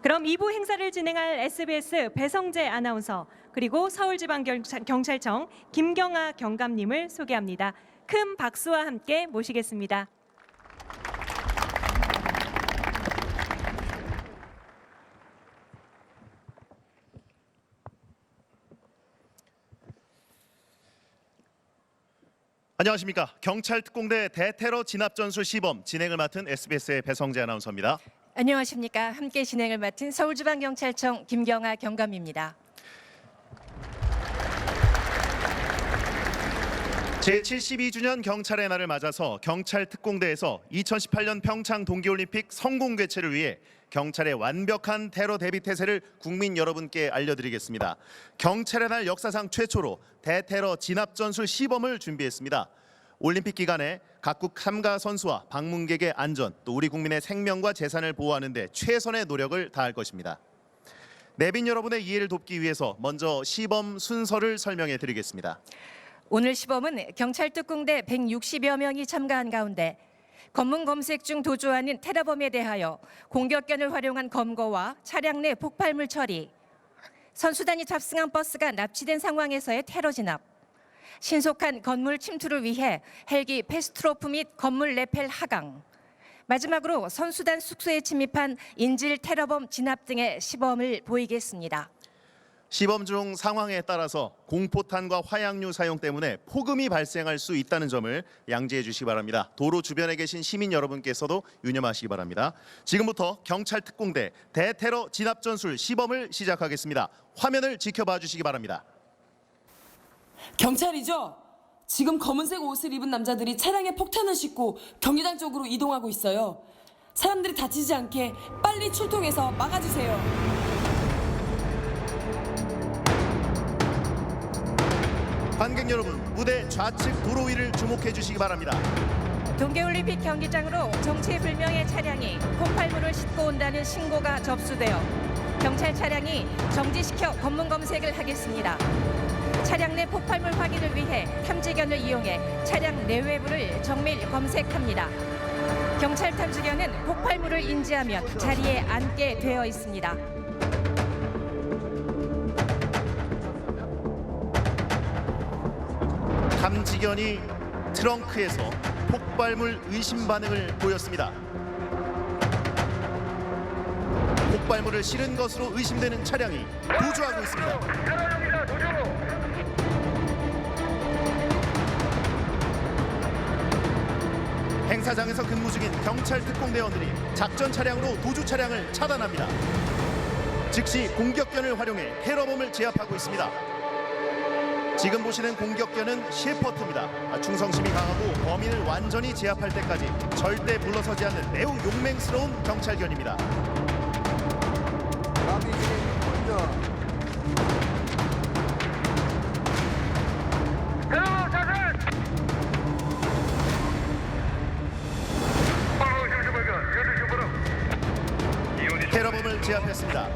그럼 2부 행사를 진행할 SBS 배성재 아나운서 그리고 서울지방경찰청 김경아 경감님을 소개합니다. 큰 박수와 함께 모시겠습니다. 안녕하십니까. 경찰특공대 대테러 진압전술 시범 진행을 맡은 SBS의 배성재 아나운서입니다. 안녕하십니까. 함께 진행을 맡은 서울지방경찰청 김경아 경감입니다. 제72주년 경찰의 날을 맞아서 경찰특공대에서 2018년 평창 동계올림픽 성공 개최를 위해 경찰의 완벽한 테러 대비 태세를 국민 여러분께 알려드리겠습니다. 경찰의 날 역사상 최초로 대테러 진압전술 시범을 준비했습니다. 올림픽 기간에 각국 참가 선수와 방문객의 안전, 또 우리 국민의 생명과 재산을 보호하는 데 최선의 노력을 다할 것입니다. 내빈 여러분의 이해를 돕기 위해서 먼저 시범 순서를 설명해 드리겠습니다. 오늘 시범은 경찰특공대 160여 명이 참가한 가운데 검문 검색 중 도주하는 테러범에 대하여 공격견을 활용한 검거와 차량 내 폭발물 처리, 선수단이 탑승한 버스가 납치된 상황에서의 테러 진압, 신속한 건물 침투를 위해 헬기 패스트로프 및 건물 레펠 하강, 마지막으로 선수단 숙소에 침입한 인질 테러범 진압 등의 시범을 보이겠습니다. 시범 중 상황에 따라서 공포탄과 화약류 사용 때문에 폭음이 발생할 수 있다는 점을 양지해 주시기 바랍니다. 도로 주변에 계신 시민 여러분께서도 유념하시기 바랍니다. 지금부터 경찰특공대 대테러 진압전술 시범을 시작하겠습니다. 화면을 지켜봐 주시기 바랍니다. 경찰이죠? 지금 검은색 옷을 입은 남자들이 차량에 폭탄을 싣고 경기장 쪽으로 이동하고 있어요. 사람들이 다치지 않게 빨리 출동해서 막아주세요. 관객 여러분, 무대 좌측 도로 위를 주목해 주시기 바랍니다. 동계올림픽 경기장으로 정체불명의 차량이 폭발물을 싣고 온다는 신고가 접수되어 경찰 차량이 정지시켜 검문 검색을 하겠습니다. 차량 내 폭발물 확인을 위해 탐지견을 이용해 차량 내외부를 정밀 검색합니다. 경찰 탐지견은 폭발물을 인지하면 자리에 앉게 되어 있습니다. 탐지견이 트렁크에서 폭발물 의심 반응을 보였습니다. 폭발물을 실은 것으로 의심되는 차량이 도주하고 있습니다. 행사장에서 근무 중인 경찰 특공대원들이 작전 차량으로 도주 차량을 차단합니다. 즉시 공격견을 활용해 테러범을 제압하고 있습니다. 지금 보시는 공격견은 셰퍼트입니다. 충성심이 강하고 범인을 완전히 제압할 때까지 절대 물러서지 않는 매우 용맹스러운 경찰견입니다. 테러범을 제압했습니다.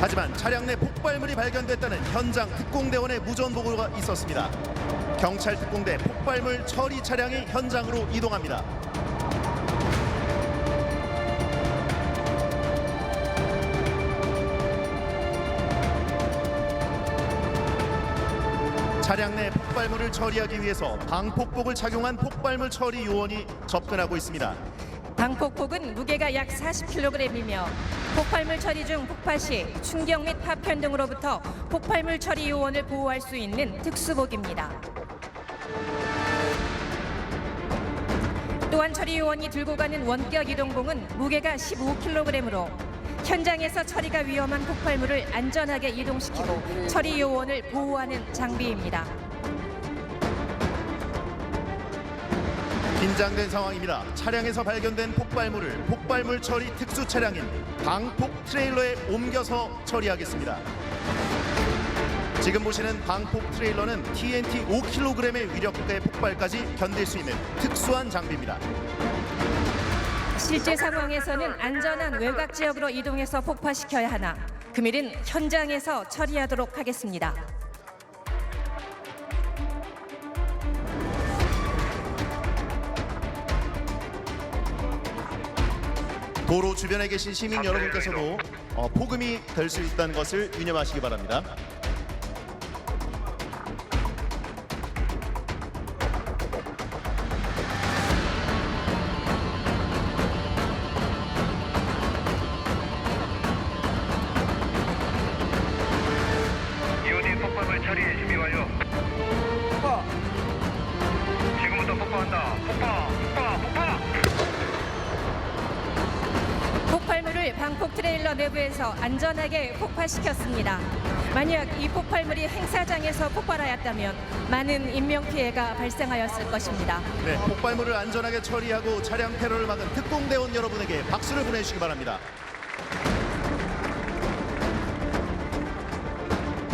하지만 차량 내 폭발물이 발견됐다는 현장 특공대원의 무전 보고가 있었습니다. 경찰 특공대 폭발물 처리 차량이 현장으로 이동합니다. 차량 내 폭발물을 처리하기 위해서 방폭복을 착용한 폭발물 처리 요원이 접근하고 있습니다. 방폭폭은 무게가 약 40kg이며 폭발물 처리 중 폭파 시 충격 및 파편 등으로부터 폭발물 처리 요원을 보호할 수 있는 특수복입니다. 또한 처리 요원이 들고 가는 원격 이동봉은 무게가 15kg으로 현장에서 처리가 위험한 폭발물을 안전하게 이동시키고 처리 요원을 보호하는 장비입니다. 긴장된 상황입니다. 차량에서 발견된 폭발물을 폭발물 처리 특수 차량인 방폭 트레일러에 옮겨서 처리하겠습니다. 지금 보시는 방폭 트레일러는 TNT 5kg의 위력의 폭발까지 견딜 수 있는 특수한 장비입니다. 실제 상황에서는 안전한 외곽 지역으로 이동해서 폭파시켜야 하나 금일은 현장에서 처리하도록 하겠습니다. 도로 주변에 계신 시민 여러분께서도 폭음이 될 수 있다는 것을 유념하시기 바랍니다. EOD 폭발물 처리 준비 완료. 폭파. 지금부터 폭파한다. 폭파. 폭발물을 방폭 트레일러 내부에서 안전하게 폭파시켰습니다. 만약 이 폭발물이 행사장에서 폭발하였다면 많은 인명피해가 발생하였을 것입니다. 네, 폭발물을 안전하게 처리하고 차량 테러를 막은 특공대원 여러분에게 박수를 보내주시기 바랍니다.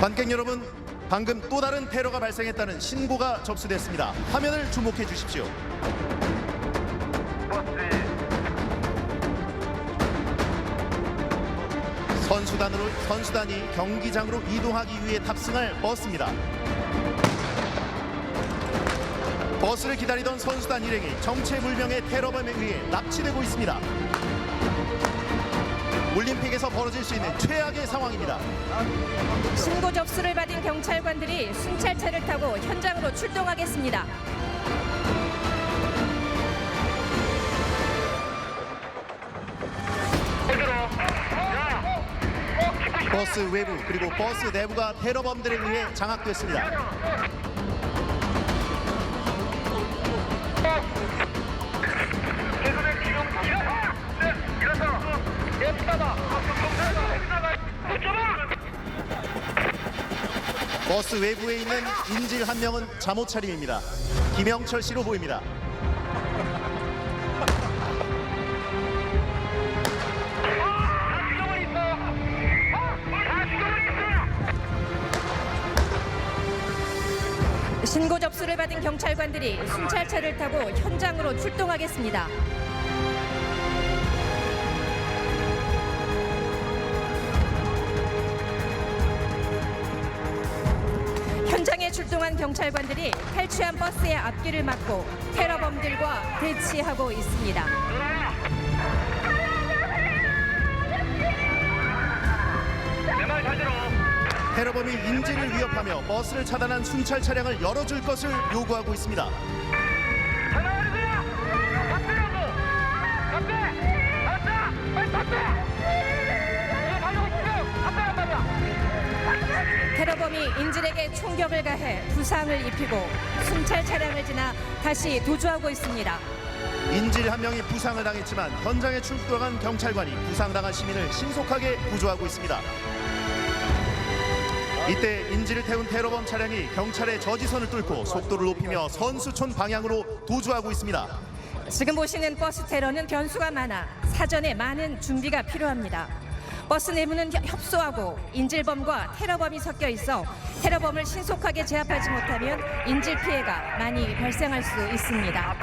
관객 여러분, 방금 또 다른 테러가 발생했다는 신고가 접수됐습니다. 화면을 주목해 주십시오. 선수단이 경기장으로 이동하기 위해 탑승할 버스입니다. 버스를 기다리던 선수단 일행이 정체불명의 테러범에 의해 납치되고 있습니다. 올림픽에서 벌어질 수 있는 최악의 상황입니다. 신고 접수를 받은 경찰관들이 순찰차를 타고 현장으로 출동하겠습니다. 버스 외부 그리고 버스 내부가 테러범들에 의해 장악됐습니다. 버스 외부에 있는 인질 한 명은 잠옷 차림입니다. 김영철 씨로 보입니다. 신고 접수를 받은 경찰관들이 순찰차를 타고 현장으로 출동하겠습니다. 현장에 출동한 경찰관들이 탈취한 버스의 앞길을 막고 테러범들과 대치하고 있습니다. 테러범이 인질을 위협하며 버스를 차단한 순찰 차량을 열어줄 것을 요구하고 있습니다. 테러범이 인질에게 총격을 가해 부상을 입히고 순찰 차량을 지나 다시 도주하고 있습니다. 인질 한 명이 부상을 당했지만 현장에 출동한 경찰관이 부상당한 시민을 신속하게 구조하고 있습니다. 이때 인지를 태운 테러범 차량이 경찰의 저지선을 뚫고 속도를 높이며 선수촌 방향으로 도주하고 있습니다. 지금 보시는 버스 테러는 변수가 많아 사전에 많은 준비가 필요합니다. 버스 내부는 협소하고 인질범과 테러범이 섞여 있어 테러범을 신속하게 제압하지 못하면 인질 피해가 많이 발생할 수 있습니다.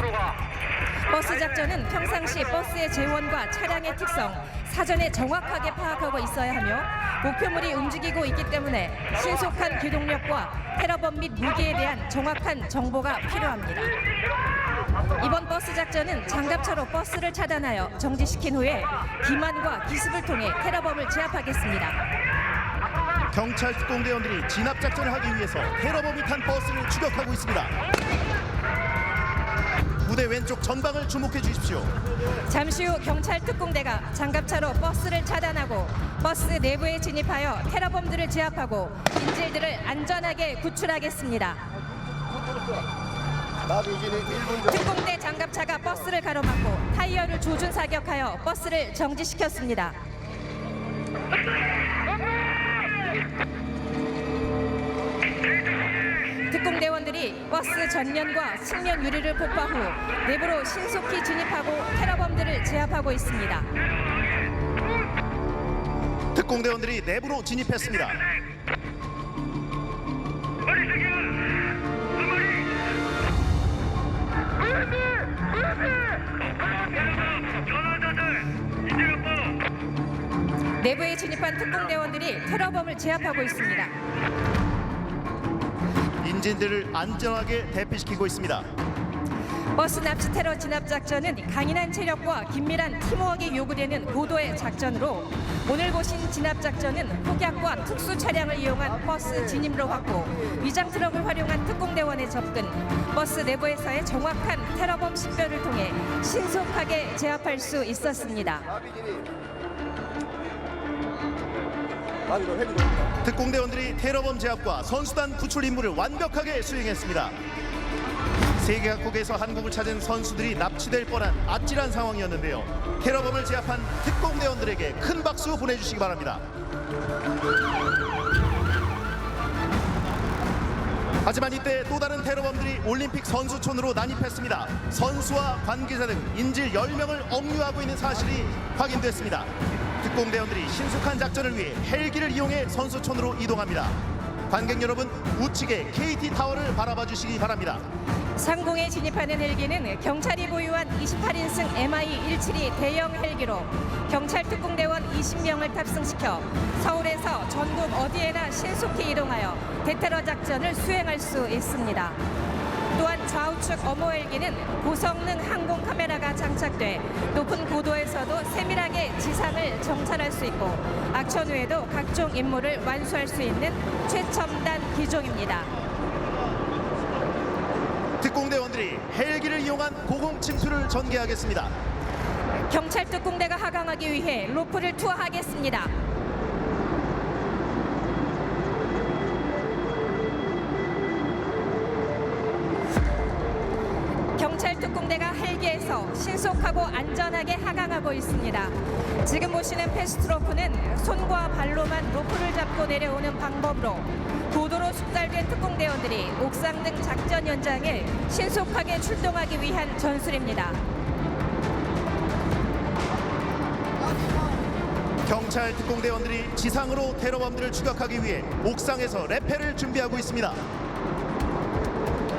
버스 작전은 평상시 버스의 재원과 차량의 특성, 사전에 정확하게 파악하고 있어야 하며 목표물이 움직이고 있기 때문에 신속한 기동력과 테러범 및 무기에 대한 정확한 정보가 필요합니다. 이번 버스 작전은 장갑차로 버스를 차단하여 정지시킨 후에 기만과 기습을 통해 테러범을 제압하겠습니다. 경찰 특공대원들이 진압 작전을 하기 위해서 테러범이 탄 버스를 추격하고 있습니다. 무대 왼쪽 전방을 주목해 주십시오. 잠시 후 경찰 특공대가 장갑차로 버스를 차단하고 버스 내부에 진입하여 테러범들을 제압하고 인질들을 안전하게 구출하겠습니다. 특공대 장갑차가 버스를 가로막고 타이어를 조준 사격하여 버스를 정지시켰습니다. 특공대원들이 버스 전면과 측면 유리를 폭파 후 내부로 신속히 진입하고 테러범들을 제압하고 있습니다. 특공대원들이 내부로 진입했습니다. 내부에 진입한 특공대원들이 테러범을 제압하고 있습니다. 인질들을 안전하게 대피시키고 있습니다. 버스 납치 테러 진압 작전은 강인한 체력과 긴밀한 팀워크가 요구되는 고도의 작전으로 오늘 보신 진압 작전은 폭약과 특수 차량을 이용한 버스 진입로 확보, 위장 트럭을 활용한 특공대원의 접근, 버스 내부에서의 정확한 테러범 식별을 통해 신속하게 제압할 수 있었습니다. 특공대원들이 테러범 제압과 선수단 구출 임무를 완벽하게 수행했습니다. 세계 각국에서 한국을 찾은 선수들이 납치될 뻔한 아찔한 상황이었는데요. 테러범을 제압한 특공대원들에게 큰 박수 보내주시기 바랍니다. 하지만 이때 또 다른 테러범들이 올림픽 선수촌으로 난입했습니다. 선수와 관계자 등 인질 10명을 억류하고 있는 사실이 확인됐습니다. 특공대원들이 신속한 작전을 위해 헬기를 이용해 선수촌으로 이동합니다. 관객 여러분, 우측의 KT타워를 바라봐 주시기 바랍니다. 상공에 진입하는 헬기는 경찰이 보유한 28인승 MI-172 대형 헬기로 경찰 특공대원 20명을 탑승시켜 서울에서 전국 어디에나 신속히 이동하여 대테러 작전을 수행할 수 있습니다. 또한 좌우측 어모 헬기는 고성능 항공 카메라가 장착돼 높은 고도에서도 세밀하게 지상을 정찰할 수 있고 악천 후에도 각종 임무를 완수할 수 있는 최첨단 기종입니다. 특공대원들이 헬기를 이용한 고공 침투를 전개하겠습니다. 경찰 특공대가 하강하기 위해 로프를 투하하겠습니다. 경찰 특공대가 헬기에서 신속하고 안전하게 하강하고 있습니다. 지금 보시는 패스트로프는 손과 발로만 로프를 잡고 내려오는 방법으로 고도로 숙달된 특공대원들이 옥상 등 작전 현장에 신속하게 출동하기 위한 전술입니다. 경찰 특공대원들이 지상으로 테러범들을 추격하기 위해 옥상에서 레펠을 준비하고 있습니다.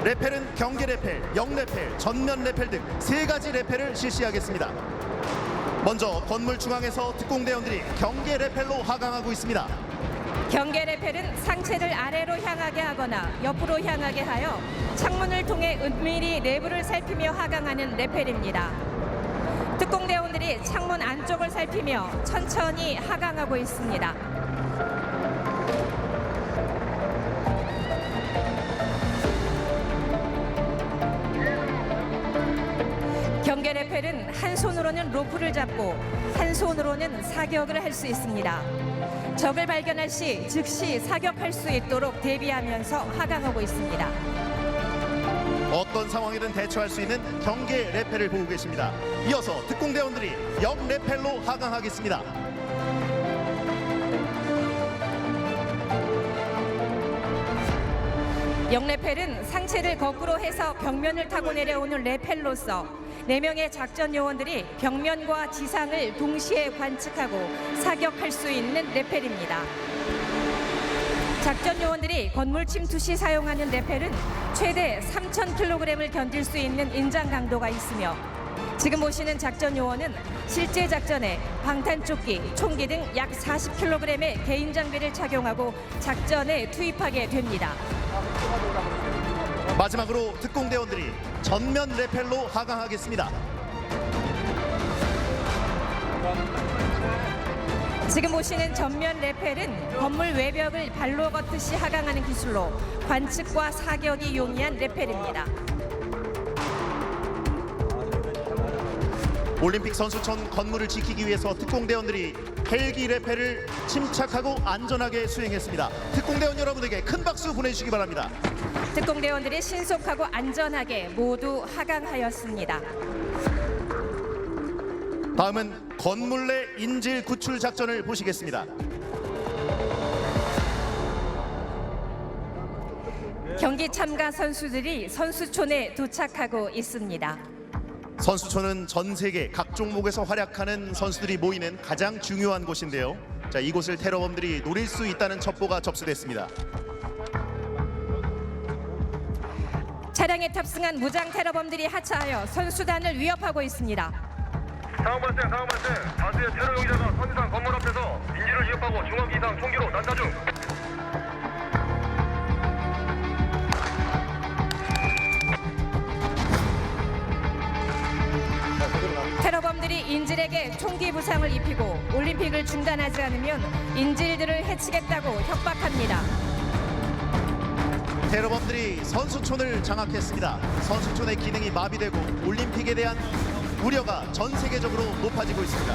레펠은 경계 레펠, 영 레펠, 전면 레펠 등 3가지 레펠을 실시하겠습니다. 먼저 건물 중앙에서 특공대원들이 경계 레펠로 하강하고 있습니다. 경계 레펠은 상체를 아래로 향하게 하거나 옆으로 향하게 하여 창문을 통해 은밀히 내부를 살피며 하강하는 레펠입니다. 특공대원들이 창문 안쪽을 살피며 천천히 하강하고 있습니다. 경계 레펠은 한 손으로는 로프를 잡고 한 손으로는 사격을 할 수 있습니다. 적을 발견할 시 즉시 사격할 수 있도록 대비하면서 하강하고 있습니다. 어떤 상황이든 대처할 수 있는 경계 레펠을 보고 계십니다. 이어서 특공대원들이 영 레펠로 하강하겠습니다. 영레펠은 상체를 거꾸로 해서 벽면을 타고 내려오는 레펠로서 4명의 작전 요원들이 벽면과 지상을 동시에 관측하고 사격할 수 있는 레펠입니다. 작전 요원들이 건물 침투 시 사용하는 레펠은 최대 3,000kg을 견딜 수 있는 인장 강도가 있으며 지금 보시는 작전 요원은 실제 작전에 방탄조끼, 총기 등 약 40kg의 개인 장비를 착용하고 작전에 투입하게 됩니다. 마지막으로 특공대원들이 전면 레펠로 하강하겠습니다. 지금 보시는 전면 레펠은 건물 외벽을 발로 걷듯이 하강하는 기술로 관측과 사격이 용이한 레펠입니다. 올림픽 선수촌 건물을 지키기 위해서 특공대원들이 헬기 레펠을 침착하고 안전하게 수행했습니다. 특공대원 여러분에게 큰 박수 보내주시기 바랍니다. 특공대원들이 신속하고 안전하게 모두 하강하였습니다. 다음은 건물 내 인질 구출 작전을 보시겠습니다. 경기 참가 선수들이 선수촌에 도착하고 있습니다. 선수촌은 전 세계 각 종목에서 활약하는 선수들이 모이는 가장 중요한 곳인데요. 자, 이곳을 테러범들이 노릴 수 있다는 첩보가 접수됐습니다. 차량에 탑승한 무장 테러범들이 하차하여 선수단을 위협하고 있습니다. 상황 발생. 다수의 테러 용의자가 선수단 건물 앞에서 인질을 위협하고 중앙 이상 총기로 난사 중. 테러범들이 인질에게 총기 부상을 입히고 올림픽을 중단하지 않으면 인질들을 해치겠다고 협박합니다. 테러범들이 선수촌을 장악했습니다. 선수촌의 기능이 마비되고 올림픽에 대한 우려가 전 세계적으로 높아지고 있습니다.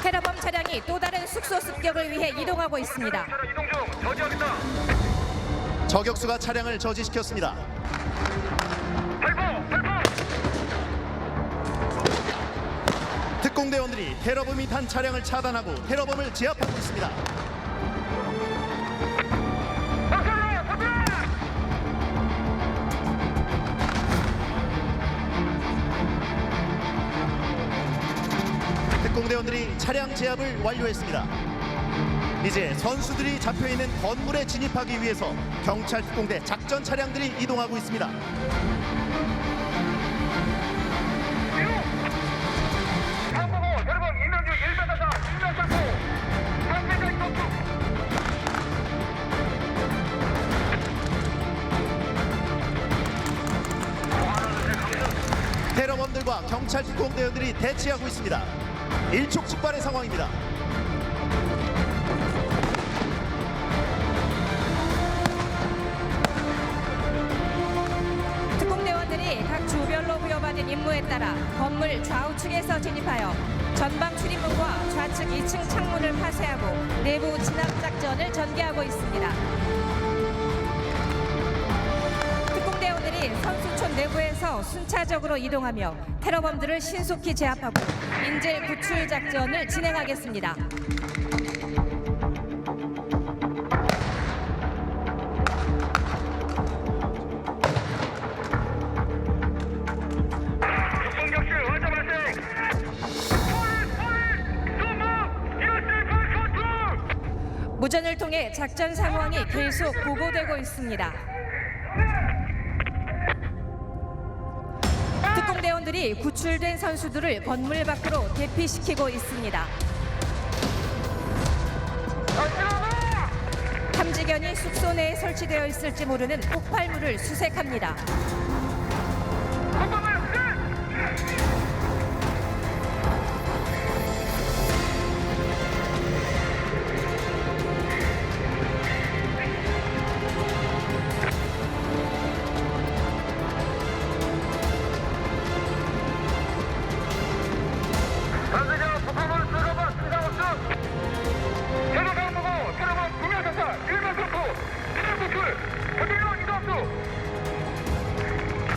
테러범 차량이 또 다른 숙소 습격을 위해 이동하고 있습니다. 이동 중. 저지하겠다. 저격수가 차량을 저지시켰습니다. 특공대원들이 테러범이 탄 차량을 차단하고 테러범을 제압하고 있습니다. 특공대원들이 차량 제압을 완료했습니다. 이제 선수들이 잡혀있는 건물에 진입하기 위해서 경찰 특공대 작전 차량들이 이동하고 있습니다. 테러범들과 경찰 특공대원들이 대치하고 있습니다. 일촉즉발의 상황입니다. 특공대원들이 각 조별로 부여받은 임무에 따라 건물 좌우측에서 진입하여 전방 출입문과 좌측 2층 창문을 파쇄하고 내부 진압 작전을 전개하고 있습니다. 특공대원들이 선수촌 내부에서 순차적으로 이동하며 테러범들을 신속히 제압하고 인질 구출 작전을 진행하겠습니다. 무전을 통해 작전 상황이 계속 보고되고 있습니다. 특공대원들이 구출된 선수들을 건물 밖으로 대피시키고 있습니다. 탐지견이 숙소 내에 설치되어 있을지 모르는 폭발물을 수색합니다.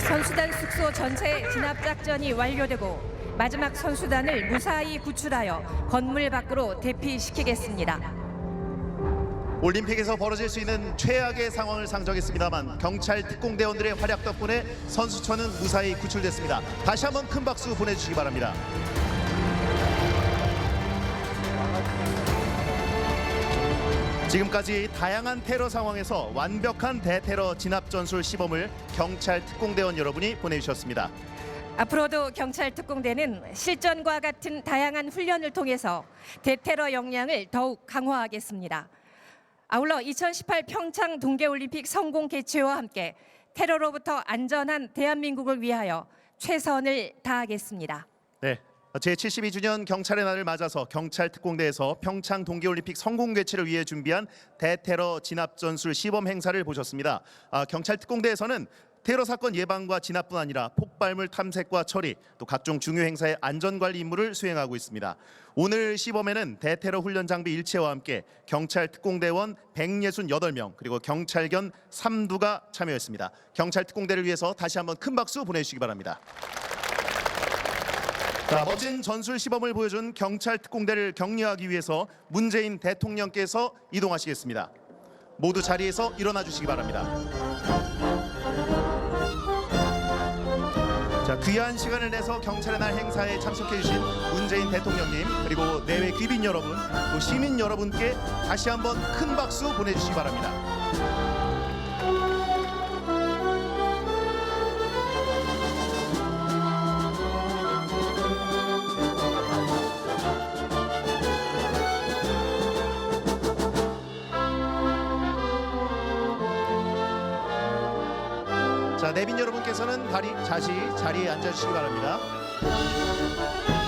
선수단 숙소 전체 진압 작전이 완료되고 마지막 선수단을 무사히 구출하여 건물 밖으로 대피시키겠습니다. 올림픽에서 벌어질 수 있는 최악의 상황을 상정했습니다만 경찰 특공대원들의 활약 덕분에 선수촌은 무사히 구출됐습니다. 다시 한번 큰 박수 보내주시기 바랍니다. 지금까지 다양한 테러 상황에서 완벽한 대테러 진압 전술 시범을 경찰 특공대원 여러분이 보내주셨습니다. 앞으로도 경찰 특공대는 실전과 같은 다양한 훈련을 통해서 대테러 역량을 더욱 강화하겠습니다. 아울러 2018 평창 동계올림픽 성공 개최와 함께 테러로부터 안전한 대한민국을 위하여 최선을 다하겠습니다. 네, 제72주년 경찰의 날을 맞아서 경찰 특공대에서 평창 동계올림픽 성공 개최를 위해 준비한 대테러 진압 전술 시범 행사를 보셨습니다. 경찰 특공대에서는 테러 사건 예방과 진압뿐 아니라 폭발물 탐색과 처리, 또 각종 중요 행사의 안전관리 임무를 수행하고 있습니다. 오늘 시범에는 대테러 훈련 장비 일체와 함께 경찰 특공대원 168명 그리고 경찰견 3두가 참여했습니다. 경찰 특공대를 위해서 다시 한번 큰 박수 보내주시기 바랍니다. 자, 멋진 전술 시범을 보여준 경찰 특공대를 격려하기 위해서 문재인 대통령께서 이동하시겠습니다. 모두 자리에서 일어나 주시기 바랍니다. 자, 귀한 시간을 내서 경찰의 날 행사에 참석해 주신 문재인 대통령님 그리고 내외 귀빈 여러분 또 시민 여러분께 다시 한번 큰 박수 보내주시기 바랍니다. 자, 내빈 여러분께서는 자리에 앉아주시기 바랍니다.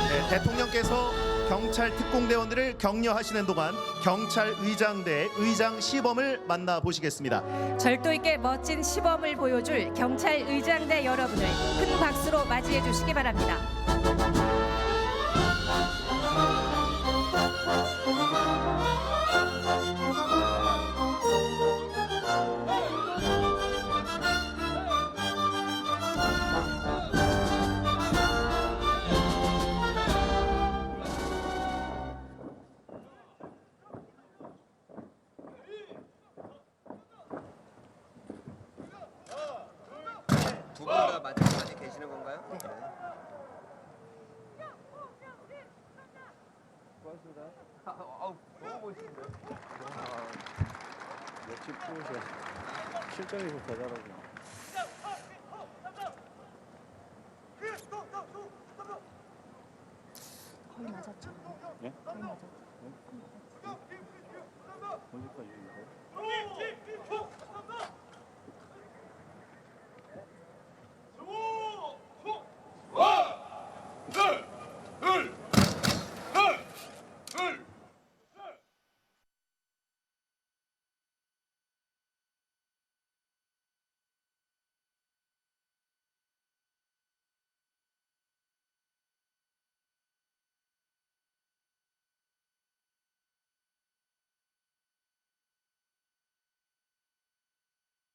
네, 대통령께서 경찰 특공대원들을 격려하시는 동안 경찰 의장대 의장 시범을 만나보시겠습니다. 절도 있게 멋진 시범을 보여줄 경찰 의장대 여러분을 큰 박수로 맞이해 주시기 바랍니다. 두 분 다 마지막까지 계시는 건가요? 네. 고맙습니다. 너무 멋있는데. 역시 프로세요. 실전에서 더 잘하고. 거의 맞았죠. 예? 거의 맞았죠. 언제까지?